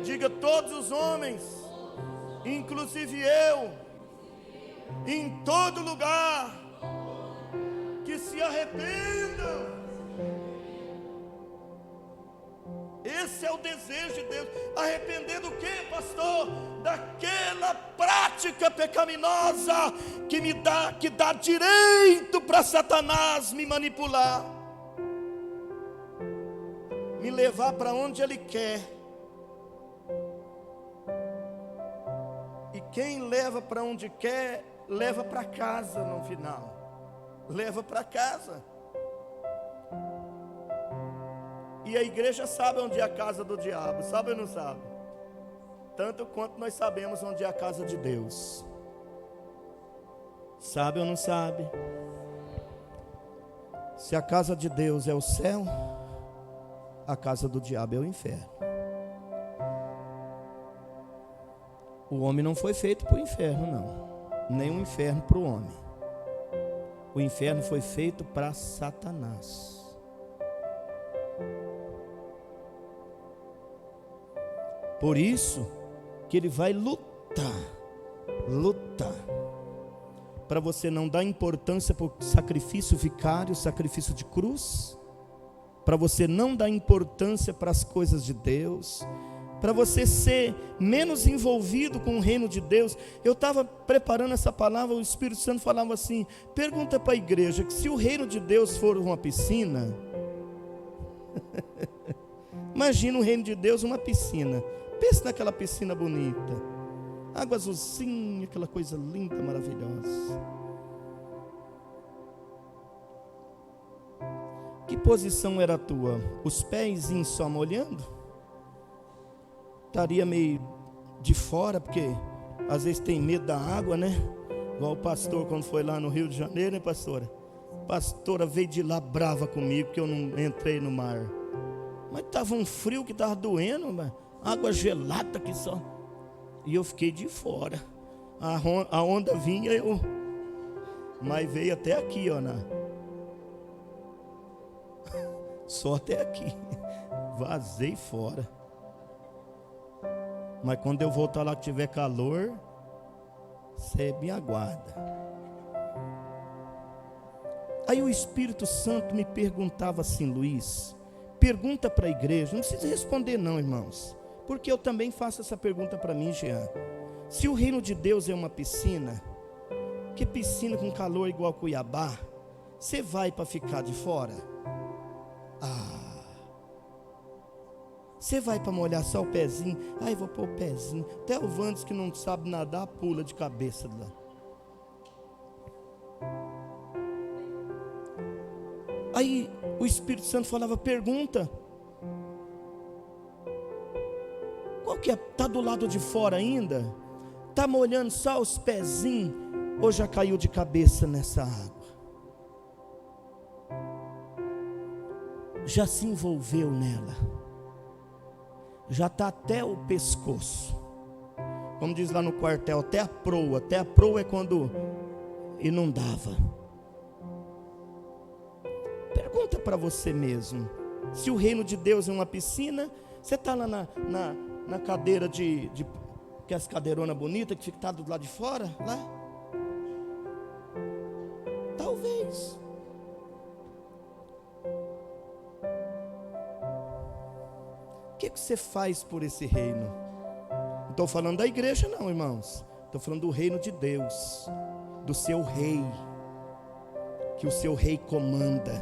Diga todos os homens, inclusive eu, em todo lugar, que se arrependam. Esse é o desejo de Deus. Arrepender do que, pastor? Daquela prática pecaminosa que dá direito para Satanás me manipular, me levar para onde ele quer. E quem leva para onde quer, leva para casa no final. Leva para casa. E a igreja sabe onde é a casa do diabo, sabe ou não sabe? Tanto quanto nós sabemos onde é a casa de Deus. Sabe ou não sabe? Se a casa de Deus é o céu, a casa do diabo é o inferno. O homem não foi feito para o inferno, não. Nem o inferno para o homem. O inferno foi feito para Satanás. Por isso que ele vai lutar, para você não dar importância para o sacrifício vicário, sacrifício de cruz, para você não dar importância para as coisas de Deus, para você ser menos envolvido com o reino de Deus. Eu estava preparando essa palavra, o Espírito Santo falava assim: pergunta para a igreja que se o reino de Deus for uma piscina, imagina o reino de Deus uma piscina. Pensa naquela piscina bonita, água azulzinha, aquela coisa linda, maravilhosa. Que posição era a tua? Os pezinhos só molhando? Estaria meio de fora, porque às vezes tem medo da água, né? Igual o pastor quando foi lá no Rio de Janeiro, né, pastora? A pastora veio de lá brava comigo, porque eu não entrei no mar. Mas estava um frio que estava doendo, mas água gelada que só. E eu fiquei de fora. A onda vinha, mas veio até aqui, ó. Só até aqui. Vazei fora. Mas quando eu voltar lá que tiver calor, você me aguarda. Aí o Espírito Santo me perguntava assim: Luiz, pergunta para a igreja. Não precisa responder não, irmãos, porque eu também faço essa pergunta para mim, Jean. Se o reino de Deus é uma piscina, que piscina com calor igual Cuiabá, você vai para ficar de fora? Você vai para molhar só o pezinho? Eu vou pôr o pezinho. Até o Vandes que não sabe nadar, pula de cabeça lá. Aí o Espírito Santo falava: pergunta. Qual que é? Está do lado de fora ainda? Está molhando só os pezinhos? Ou já caiu de cabeça nessa água? Já se envolveu nela? Já está até o pescoço? Como diz lá no quartel, até a proa. Até a proa é quando inundava. Pergunta para você mesmo: se o reino de Deus é uma piscina, você está lá na cadeira que é as cadeironas bonitas que fica do lado de fora, lá? Talvez. O que você faz por esse reino? Não estou falando da igreja não, irmãos. Estou falando do reino de Deus, do seu rei, que o seu rei comanda,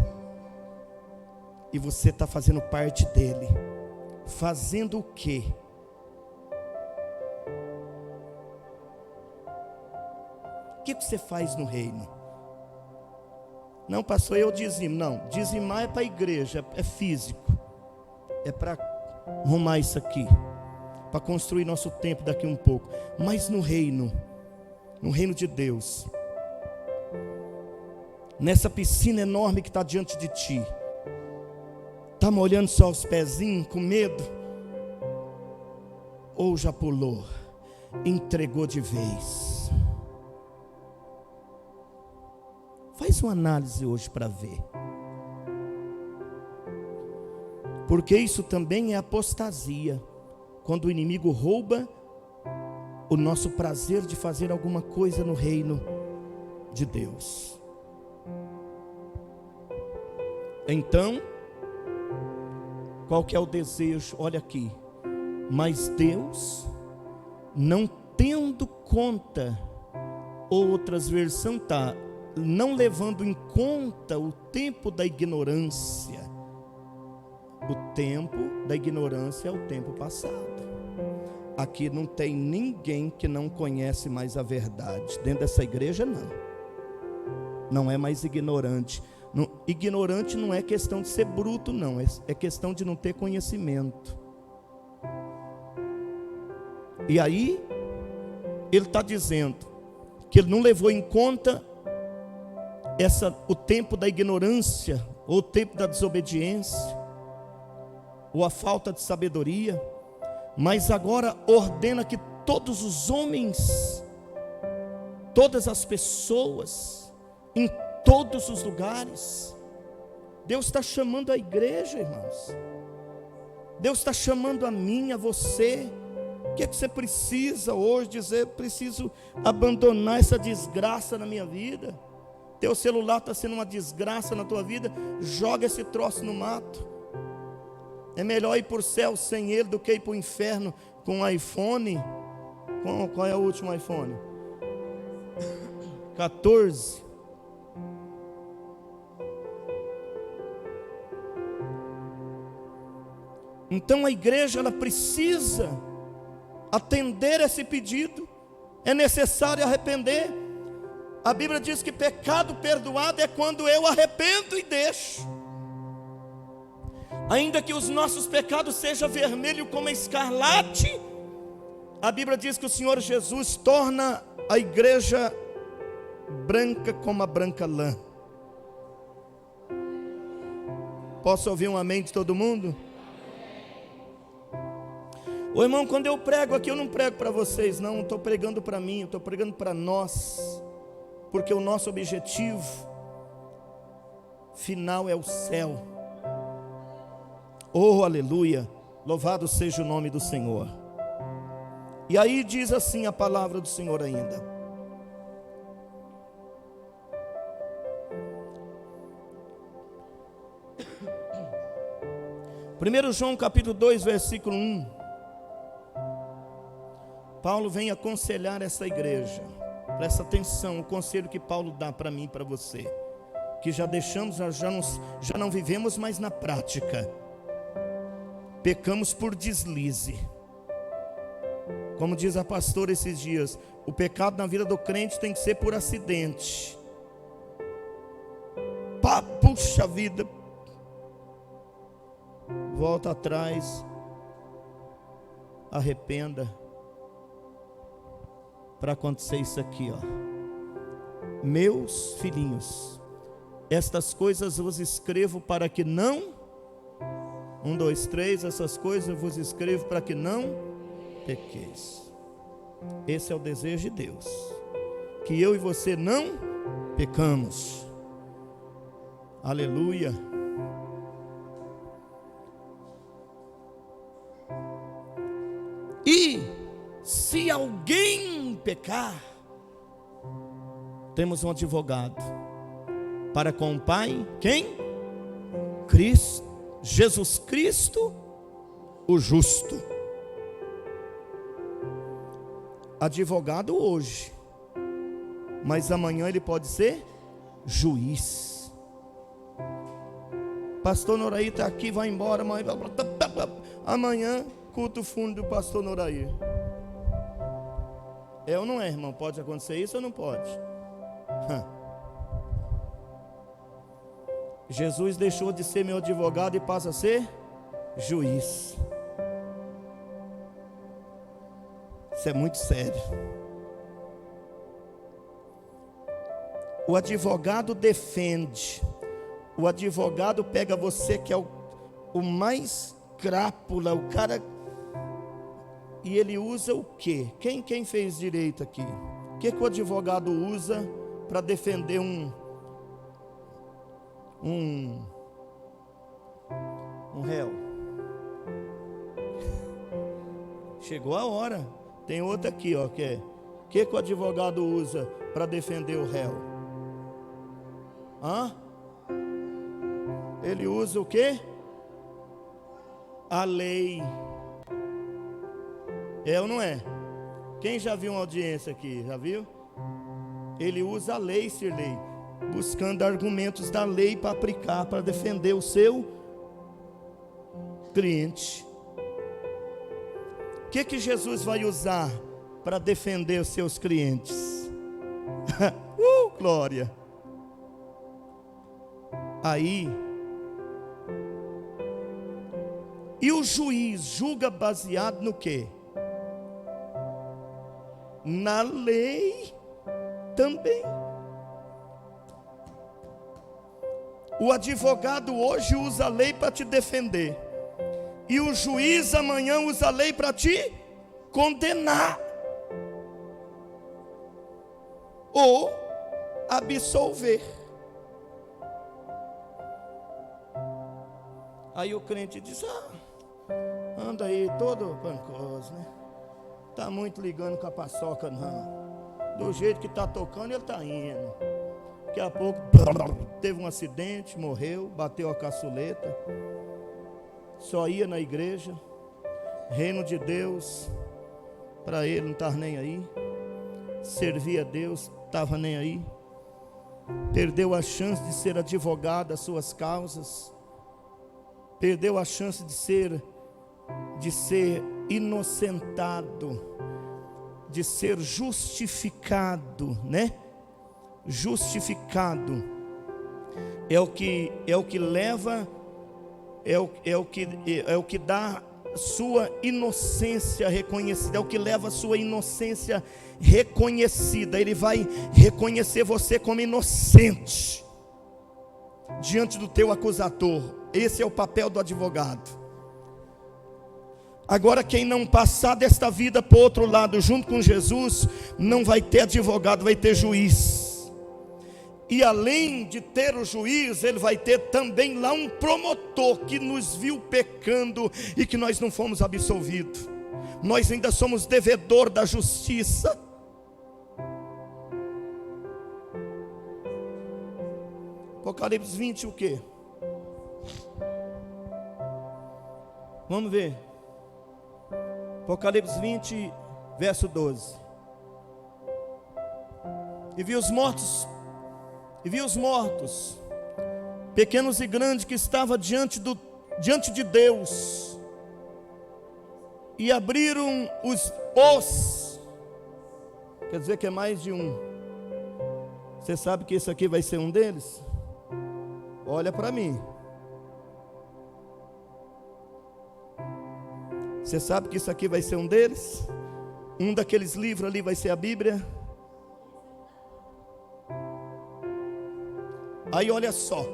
e você está fazendo parte dele. Fazendo o quê? O que você faz no reino? Não, pastor, eu dizimo. Não, dizimar é para a igreja, é físico. É para arrumar isso aqui, para construir nosso tempo daqui um pouco. Mas no reino de Deus, nessa piscina enorme que está diante de ti, está molhando só os pezinhos com medo? Ou já pulou, entregou de vez? Faz uma análise hoje para ver. Porque isso também é apostasia. Quando o inimigo rouba o nosso prazer de fazer alguma coisa no reino de Deus. Então, qual que é o desejo? Olha aqui. Mas Deus, não tendo conta, outras versões tá, não levando em conta o tempo da ignorância. O tempo da ignorância é o tempo passado. Aqui não tem ninguém que não conhece mais a verdade. Dentro dessa igreja não é mais ignorante. Ignorante não é questão de ser bruto, não. É questão de não ter conhecimento. E aí, ele está dizendo que ele não levou em conta o tempo da ignorância, ou o tempo da desobediência, ou a falta de sabedoria, mas agora ordena que todos os homens, todas as pessoas, em todos os lugares, Deus está chamando a igreja, irmãos. Deus está chamando a mim, a você. O que é que você precisa hoje dizer? Preciso abandonar essa desgraça na minha vida. Teu celular está sendo uma desgraça na tua vida. Joga esse troço no mato. É melhor ir para o céu sem ele do que ir para o inferno com um iPhone. Qual é o último iPhone? 14. Então a igreja, ela precisa atender esse pedido. É necessário arrepender. A Bíblia diz que pecado perdoado é quando eu arrependo e deixo. Ainda que os nossos pecados sejam vermelhos como a escarlate, a Bíblia diz que o Senhor Jesus torna a igreja branca como a branca lã. Posso ouvir um amém de todo mundo? Ô irmão, quando eu prego aqui, eu não prego para vocês, não estou pregando para mim, eu estou pregando para nós, porque o nosso objetivo final é o céu. Oh, aleluia, louvado seja o nome do Senhor. E aí diz assim a palavra do Senhor ainda: 1 João capítulo 2, versículo 1. Paulo vem aconselhar essa igreja. Presta atenção, o conselho que Paulo dá para mim e para você, que já deixamos, já não vivemos mais na prática. Pecamos por deslize. Como diz a pastora esses dias, o pecado na vida do crente tem que ser por acidente. Puxa vida, volta atrás, arrependa, para acontecer isso aqui, ó. Meus filhinhos, estas coisas vos escrevo para que não, 1, 2, 3, essas coisas eu vos escrevo para que não pequeis. Esse é o desejo de Deus, que eu e você não pecamos. Aleluia. E se alguém pecar, temos um advogado para com o Pai. Quem? Cristo, Jesus Cristo, o justo. advogado hoje, mas amanhã ele pode ser juiz. Pastor Noraí está aqui, vai embora, amanhã culto fundo do pastor Noraí. É ou não é, irmão? Pode acontecer isso ou não pode? Jesus deixou de ser meu advogado e passa a ser juiz. Isso é muito sério. O advogado defende. O advogado pega você que é o mais crápula, o cara, e ele usa o quê? Quem fez direito aqui? O que o advogado usa para defender um réu? Chegou a hora. Tem outra aqui, ó, que é: o que o advogado usa para defender o réu? Ele usa o quê? A lei. É ou não é? Quem já viu uma audiência aqui? Já viu? Ele usa a lei, Sirlei, buscando argumentos da lei para aplicar, para defender o seu cliente. O que Jesus vai usar para defender os seus clientes? Glória! Aí, e o juiz julga baseado no quê? Na lei também. O advogado hoje usa a lei para te defender, e o juiz amanhã usa a lei para te condenar ou absolver. Aí o crente diz: anda aí todo pancoso, né? Tá muito ligando com a paçoca, não. Do jeito que tá tocando, ele tá indo. Daqui a pouco teve um acidente, morreu, bateu a caçuleta. Só ia na igreja. Reino de Deus, para ele não estava nem aí. Servia a Deus, estava nem aí. Perdeu a chance de ser advogado das suas causas. Perdeu a chance de ser inocentado, de ser justificado, né? Justificado é o que leva, é o que dá sua inocência reconhecida, é o que leva a sua inocência reconhecida. Ele vai reconhecer você como inocente diante do teu acusador. Esse é o papel do advogado. Agora, quem não passar desta vida para o outro lado junto com Jesus, não vai ter advogado, vai ter juiz. E além de ter o juiz, ele vai ter também lá um promotor que nos viu pecando e que nós não fomos absolvidos. Nós ainda somos devedor da justiça. Apocalipse 20 o quê? Vamos ver. Apocalipse 20, verso 12. E vi os mortos, pequenos e grandes, que estavam diante de Deus, e abriram os, quer dizer que é mais de um. Você sabe que esse aqui vai ser um deles? Olha para mim. Você sabe que isso aqui vai ser um deles? Um daqueles livros ali vai ser a Bíblia. Aí olha só,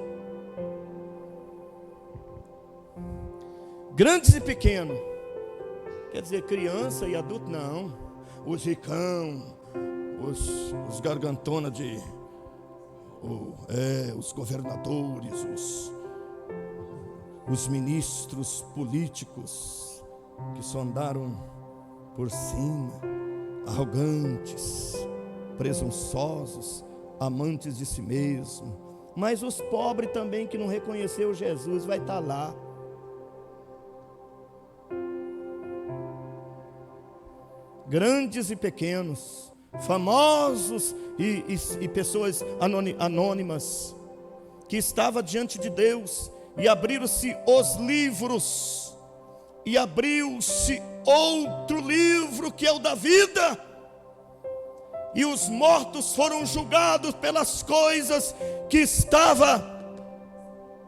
grandes e pequenos, quer dizer criança e adulto, não. Os ricão, os gargantona os governadores, os ministros políticos, que só andaram por cima, arrogantes, presunçosos, amantes de si mesmo. Mas os pobres também, que não reconheceu Jesus, vai estar lá. grandes e pequenos, famosos e pessoas anônimas, que estava diante de Deus, e abriram-se os livros, e abriu-se outro livro, que é o da vida, e os mortos foram julgados pelas coisas que estava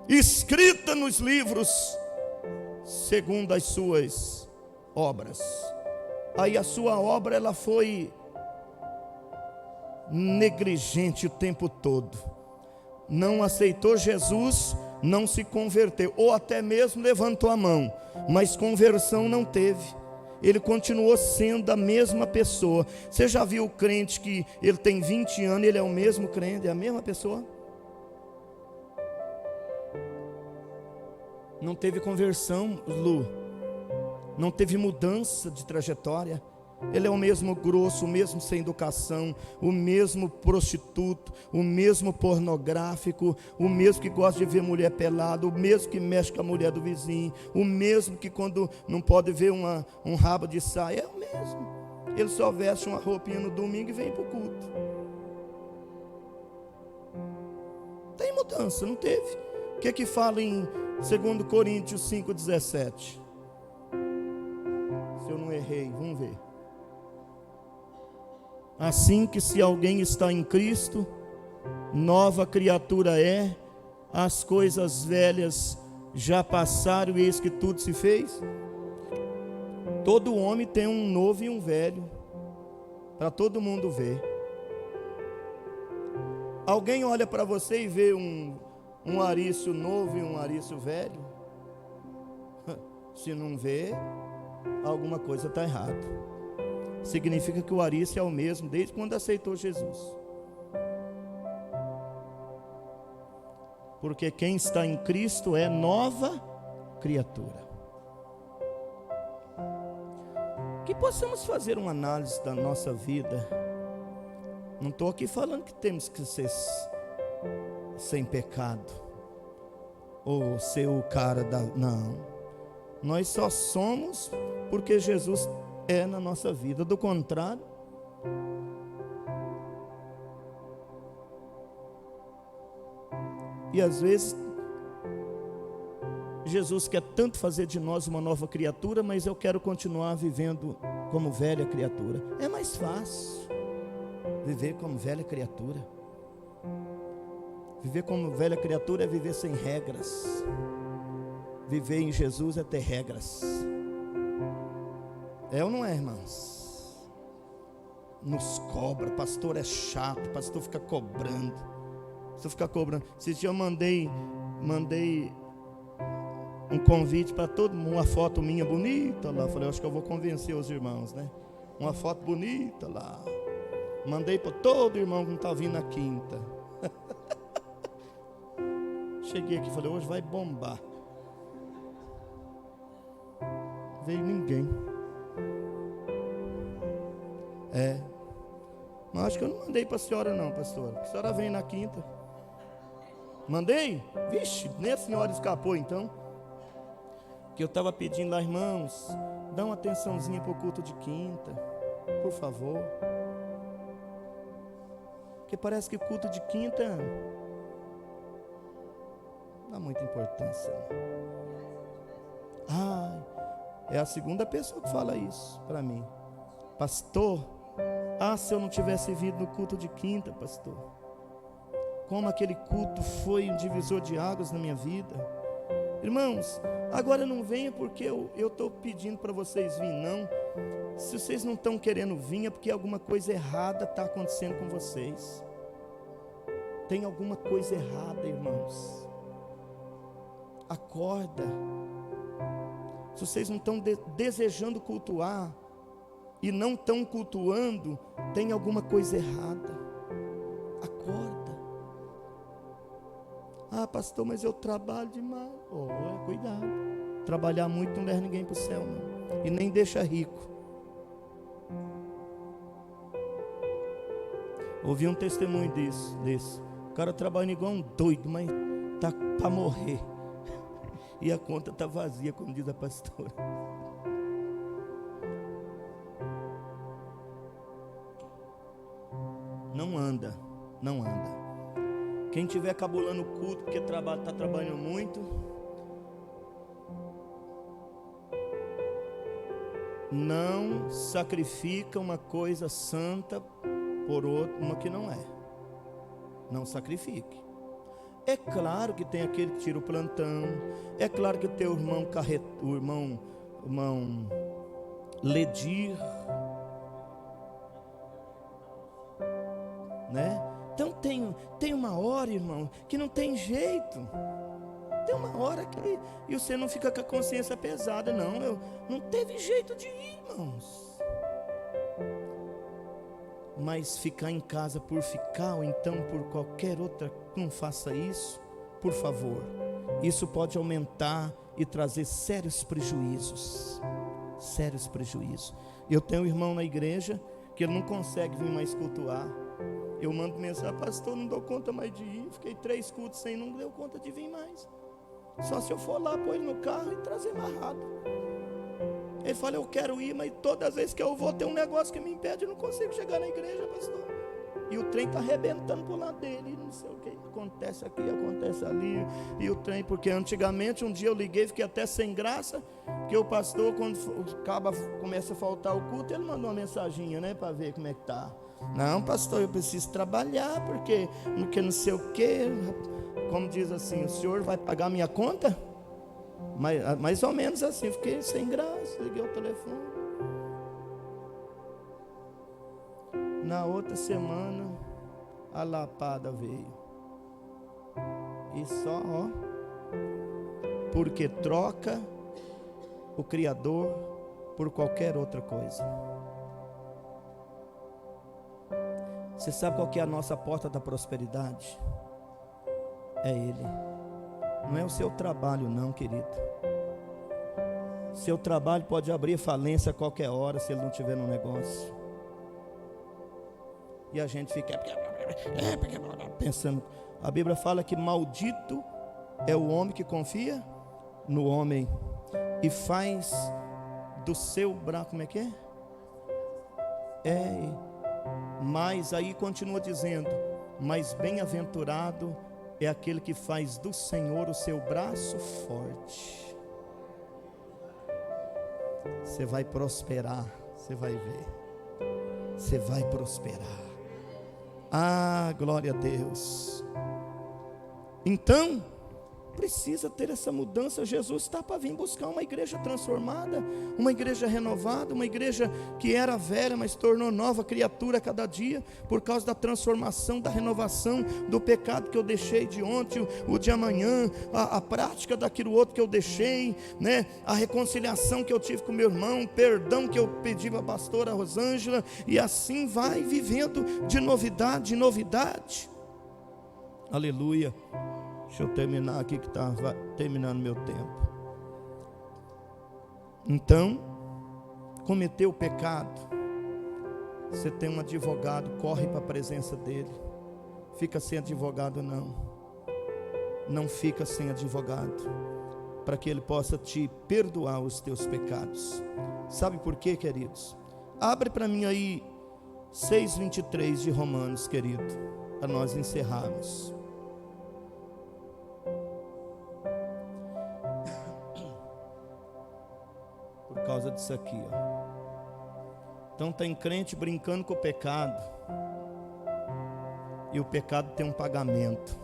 escrita nos livros, segundo as suas obras. Aí a sua obra, ela foi negligente o tempo todo, não aceitou Jesus, não se converteu, ou até mesmo levantou a mão, mas conversão não teve. Ele continuou sendo a mesma pessoa. Você já viu o crente que ele tem 20 anos e ele é o mesmo crente, é a mesma pessoa? Não teve conversão, Lu, não teve mudança de trajetória. Ele é o mesmo grosso, o mesmo sem educação, o mesmo prostituto, o mesmo pornográfico, o mesmo que gosta de ver mulher pelada, o mesmo que mexe com a mulher do vizinho, o mesmo que quando não pode ver um rabo de saia, é o mesmo. Ele só veste uma roupinha no domingo e vem para o culto. Tem mudança, não teve. O que fala em 2 Coríntios 5,17? Se eu não errei, vamos ver. Assim que se alguém está em Cristo, nova criatura é, as coisas velhas já passaram e eis que tudo se fez. Todo homem tem um novo e um velho, para todo mundo ver. Alguém olha para você e vê um arício novo e um arício velho? Se não vê, alguma coisa está errada. Significa que o arício é o mesmo desde quando aceitou Jesus. Porque quem está em Cristo é nova criatura. Que possamos fazer uma análise da nossa vida. Não estou aqui falando que temos que ser sem pecado, ou ser o cara da... Não, nós só somos porque Jesus é na nossa vida. Do contrário, e às vezes Jesus quer tanto fazer de nós uma nova criatura, mas eu quero continuar vivendo como velha criatura. É mais fácil viver como velha criatura. Viver como velha criatura é viver sem regras. Viver em Jesus é ter regras. É ou não é, irmãos? Nos cobra, pastor é chato, pastor fica cobrando. Pastor fica cobrando. Esses dias eu mandei um convite para todo mundo, uma foto minha bonita lá. Falei, acho que eu vou convencer os irmãos, né? Uma foto bonita lá. Mandei para todo irmão que não está vindo na quinta. Cheguei aqui e falei, hoje vai bombar. Veio ninguém. Mas acho que eu não mandei para a senhora não, pastora. A senhora vem na quinta. Mandei? Vixe, nem a senhora escapou então. Que eu estava pedindo lá, irmãos, dá uma atençãozinha para o culto de quinta, por favor. Porque parece que o culto de quinta não dá muita importância. É a segunda pessoa que fala isso para mim. Pastor, se eu não tivesse vindo no culto de quinta, pastor, como aquele culto foi um divisor de águas na minha vida. Irmãos, agora não venha porque eu estou pedindo para vocês virem, não. Se vocês não estão querendo vir, é porque alguma coisa errada está acontecendo com vocês. Tem alguma coisa errada, irmãos. Acorda. Se vocês não estão desejando cultuar e não estão cultuando, tem alguma coisa errada. Acorda. Pastor, mas eu trabalho demais. Cuidado. Trabalhar muito não leva ninguém para o céu, não. E nem deixa rico. Ouvi um testemunho desse. O cara trabalha igual um doido, mas está para morrer. E a conta está vazia, como diz a pastora. Não anda, não anda. Quem estiver cabulando o culto porque está trabalhando muito, não sacrifica uma coisa santa por outra, uma que não é. Não sacrifique. É claro que tem aquele que tira o plantão. É claro que tem o irmão Ledir, né? Então tem uma hora, irmão, que não tem jeito. Tem uma hora que e você não fica com a consciência pesada, não teve jeito de ir, irmãos. Mas ficar em casa por ficar, ou então por qualquer outra, não faça isso, por favor. Isso pode aumentar e trazer sérios prejuízos. Sérios prejuízos. Eu tenho um irmão na igreja que ele não consegue vir mais cultuar. Eu mando mensagem: pastor, não dou conta mais de ir. Fiquei 3 cultos sem, não deu conta de vir mais. Só se eu for lá, pôr ele no carro e trazer amarrado. Ele fala: eu quero ir, mas todas as vezes que eu vou tem um negócio que me impede, eu não consigo chegar na igreja, pastor. E o trem está arrebentando por lá dele, não sei o que, acontece aqui, acontece ali. E o trem, porque antigamente um dia eu liguei, fiquei até sem graça, porque o pastor, quando começa a faltar o culto, ele mandou uma mensaginha, né, para ver como é que está. Não, pastor, eu preciso trabalhar, porque não sei o que. Como diz assim: o senhor vai pagar minha conta? Mais ou menos assim, fiquei sem graça, liguei o telefone. Na outra semana, a lapada veio. E só, porque troca o Criador por qualquer outra coisa. Você sabe qual que é a nossa porta da prosperidade? É Ele. Não é o seu trabalho não, querido. Seu trabalho pode abrir falência a qualquer hora, se ele não tiver no negócio. E a gente fica pensando. A Bíblia fala que maldito é o homem que confia no homem e faz do seu braço, como é que é? Mas aí continua dizendo: mas bem-aventurado é aquele que faz do Senhor o seu braço forte. Você vai prosperar, você vai ver. Você vai prosperar. Ah, glória a Deus. Então, precisa ter essa mudança. Jesus está para vir buscar uma igreja transformada, uma igreja renovada, uma igreja que era velha, mas tornou nova criatura a cada dia, por causa da transformação, da renovação do pecado que eu deixei de ontem, o de amanhã, a prática daquilo outro que eu deixei, né? A reconciliação que eu tive com meu irmão, o perdão que eu pedi para a pastora Rosângela, e assim vai vivendo de novidade em novidade. Aleluia. Deixa eu terminar aqui que está terminando meu tempo. Então, cometeu o pecado, você tem um advogado, corre para a presença dele. Fica sem advogado não. Não fica sem advogado, para que ele possa te perdoar os teus pecados. Sabe por quê, queridos? Abre para mim aí 6:23 de Romanos, querido, para nós encerrarmos. Por causa disso aqui, Então tem crente brincando com o pecado, e o pecado tem um pagamento.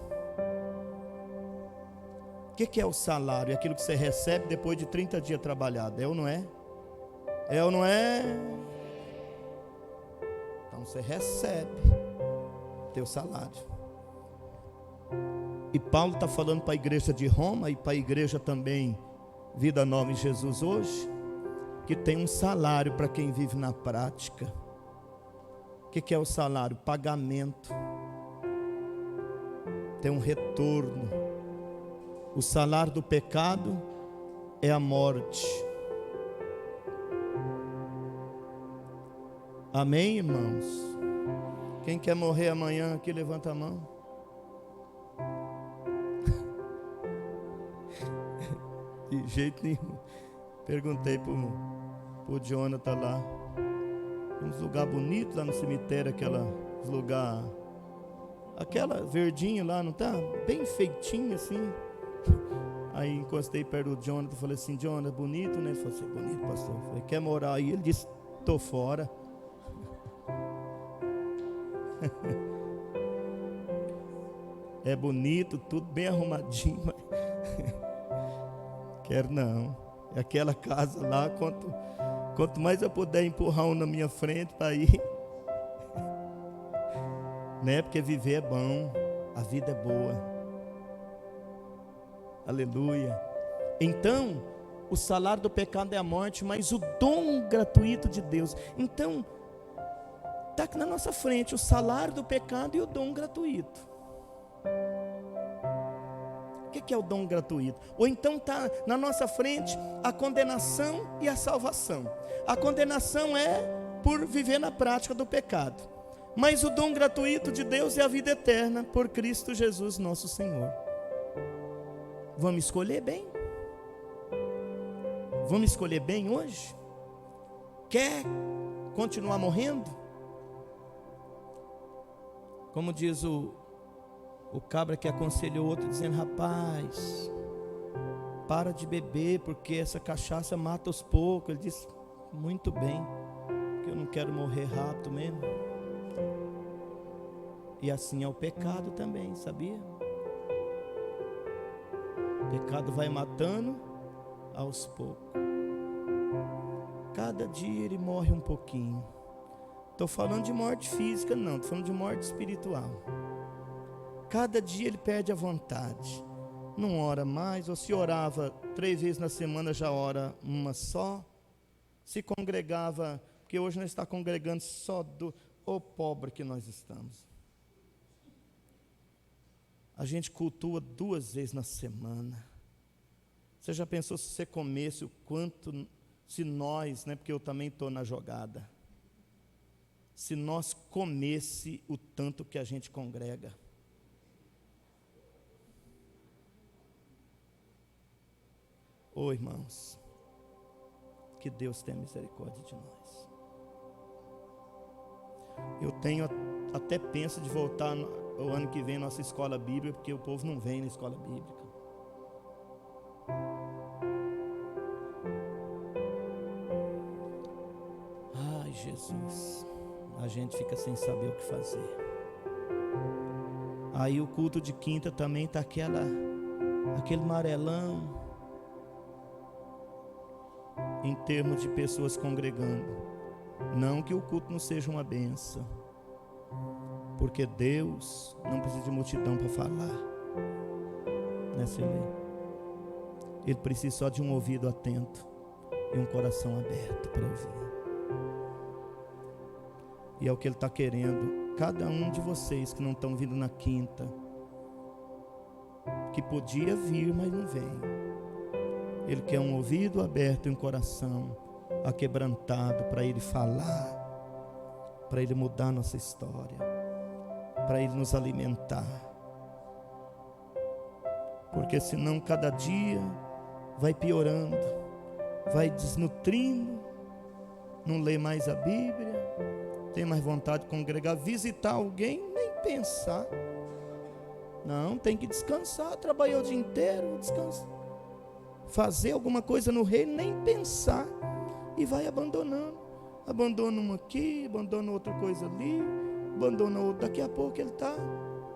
O que é o salário? É aquilo que você recebe depois de 30 dias trabalhado. É ou não é? É ou não é? Então você recebe teu salário. E Paulo está falando para a igreja de Roma e para a igreja também Vida Nova em Jesus hoje, que tem um salário para quem vive na prática. O que é o salário? Pagamento. Tem um retorno. O salário do pecado é a morte. Amém, irmãos? Quem quer morrer amanhã aqui, levanta a mão. De jeito nenhum. Perguntei pro Jonathan lá. Um lugar bonito lá no cemitério, aquela lugar, aquela verdinha lá, não tá? Bem feitinha assim. Aí encostei perto do Jonathan e falei assim: Jonathan, bonito, né? Ele falou assim: bonito, pastor. Eu falei: quer morar aí? Ele disse: tô fora. É bonito, tudo bem arrumadinho, mas quero não. É aquela casa lá, quanto mais eu puder empurrar um na minha frente para ir, né? Porque viver é bom, a vida é boa. Aleluia. Então, o salário do pecado é a morte, mas o dom gratuito de Deus. Então, está aqui na nossa frente o salário do pecado e o dom gratuito. O que é o dom gratuito? Ou então está na nossa frente a condenação e a salvação. A condenação é por viver na prática do pecado, mas o dom gratuito de Deus é a vida eterna por Cristo Jesus nosso Senhor. Vamos escolher bem? Vamos escolher bem hoje? Quer continuar morrendo? Como diz o cabra que aconselhou o outro, dizendo: rapaz, para de beber, porque essa cachaça mata aos poucos. Ele disse: muito bem, porque eu não quero morrer rápido mesmo. E assim é o pecado também, sabia? O pecado vai matando aos poucos. Cada dia ele morre um pouquinho. Estou falando de morte física, não, estou falando de morte espiritual. Cada dia ele perde a vontade, não ora mais, ou se orava 3 vezes na semana, já ora uma só. Se congregava, porque hoje nós estamos congregando só o pobre que nós estamos. A gente cultua 2 vezes na semana. Você já pensou se você comesse o quanto, se nós, né, porque eu também estou na jogada, se nós comesse o tanto que a gente congrega? Ô irmãos, que Deus tenha misericórdia de nós. Eu tenho até penso de voltar o ano que vem à nossa escola bíblica, porque o povo não vem na escola bíblica. Ai, Jesus, a gente fica sem saber o que fazer. Aí o culto de quinta também está aquele amarelão em termos de pessoas congregando. Não que o culto não seja uma benção, porque Deus não precisa de multidão para falar, né, Silvia? Ele precisa só de um ouvido atento e um coração aberto para ouvir. E é o que Ele está querendo. Cada um de vocês que não estão vindo na quinta, que podia vir, mas não vem, Ele quer um ouvido aberto e um coração aquebrantado para Ele falar, para Ele mudar nossa história, para Ele nos alimentar. Porque senão cada dia vai piorando, vai desnutrindo, não lê mais a Bíblia, tem mais vontade de congregar, visitar alguém, nem pensar. Não, tem que descansar, trabalhou o dia inteiro, descansa. Fazer alguma coisa no reino, nem pensar, e vai abandonando. Abandona uma aqui, abandona outra coisa ali, abandona outra. Daqui a pouco ele está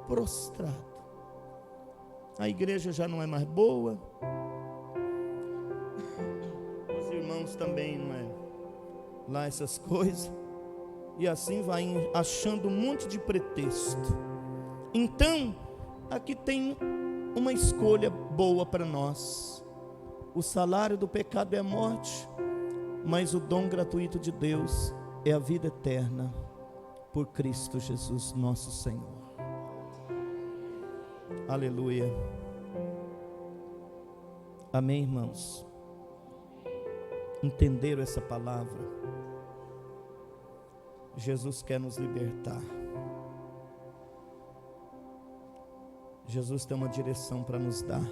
prostrado. A igreja já não é mais boa, os irmãos também não é lá essas coisas, e assim vai achando um monte de pretexto. Então, aqui tem uma escolha boa para nós. O salário do pecado é a morte, mas o dom gratuito de Deus é a vida eterna por Cristo Jesus nosso Senhor. Aleluia. Amém, irmãos? Entenderam essa palavra? Jesus quer nos libertar. Jesus tem uma direção para nos dar.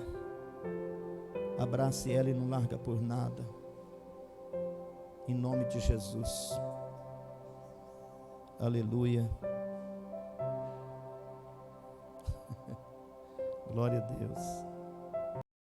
Abrace ela e não larga por nada. Em nome de Jesus. Aleluia. Glória a Deus.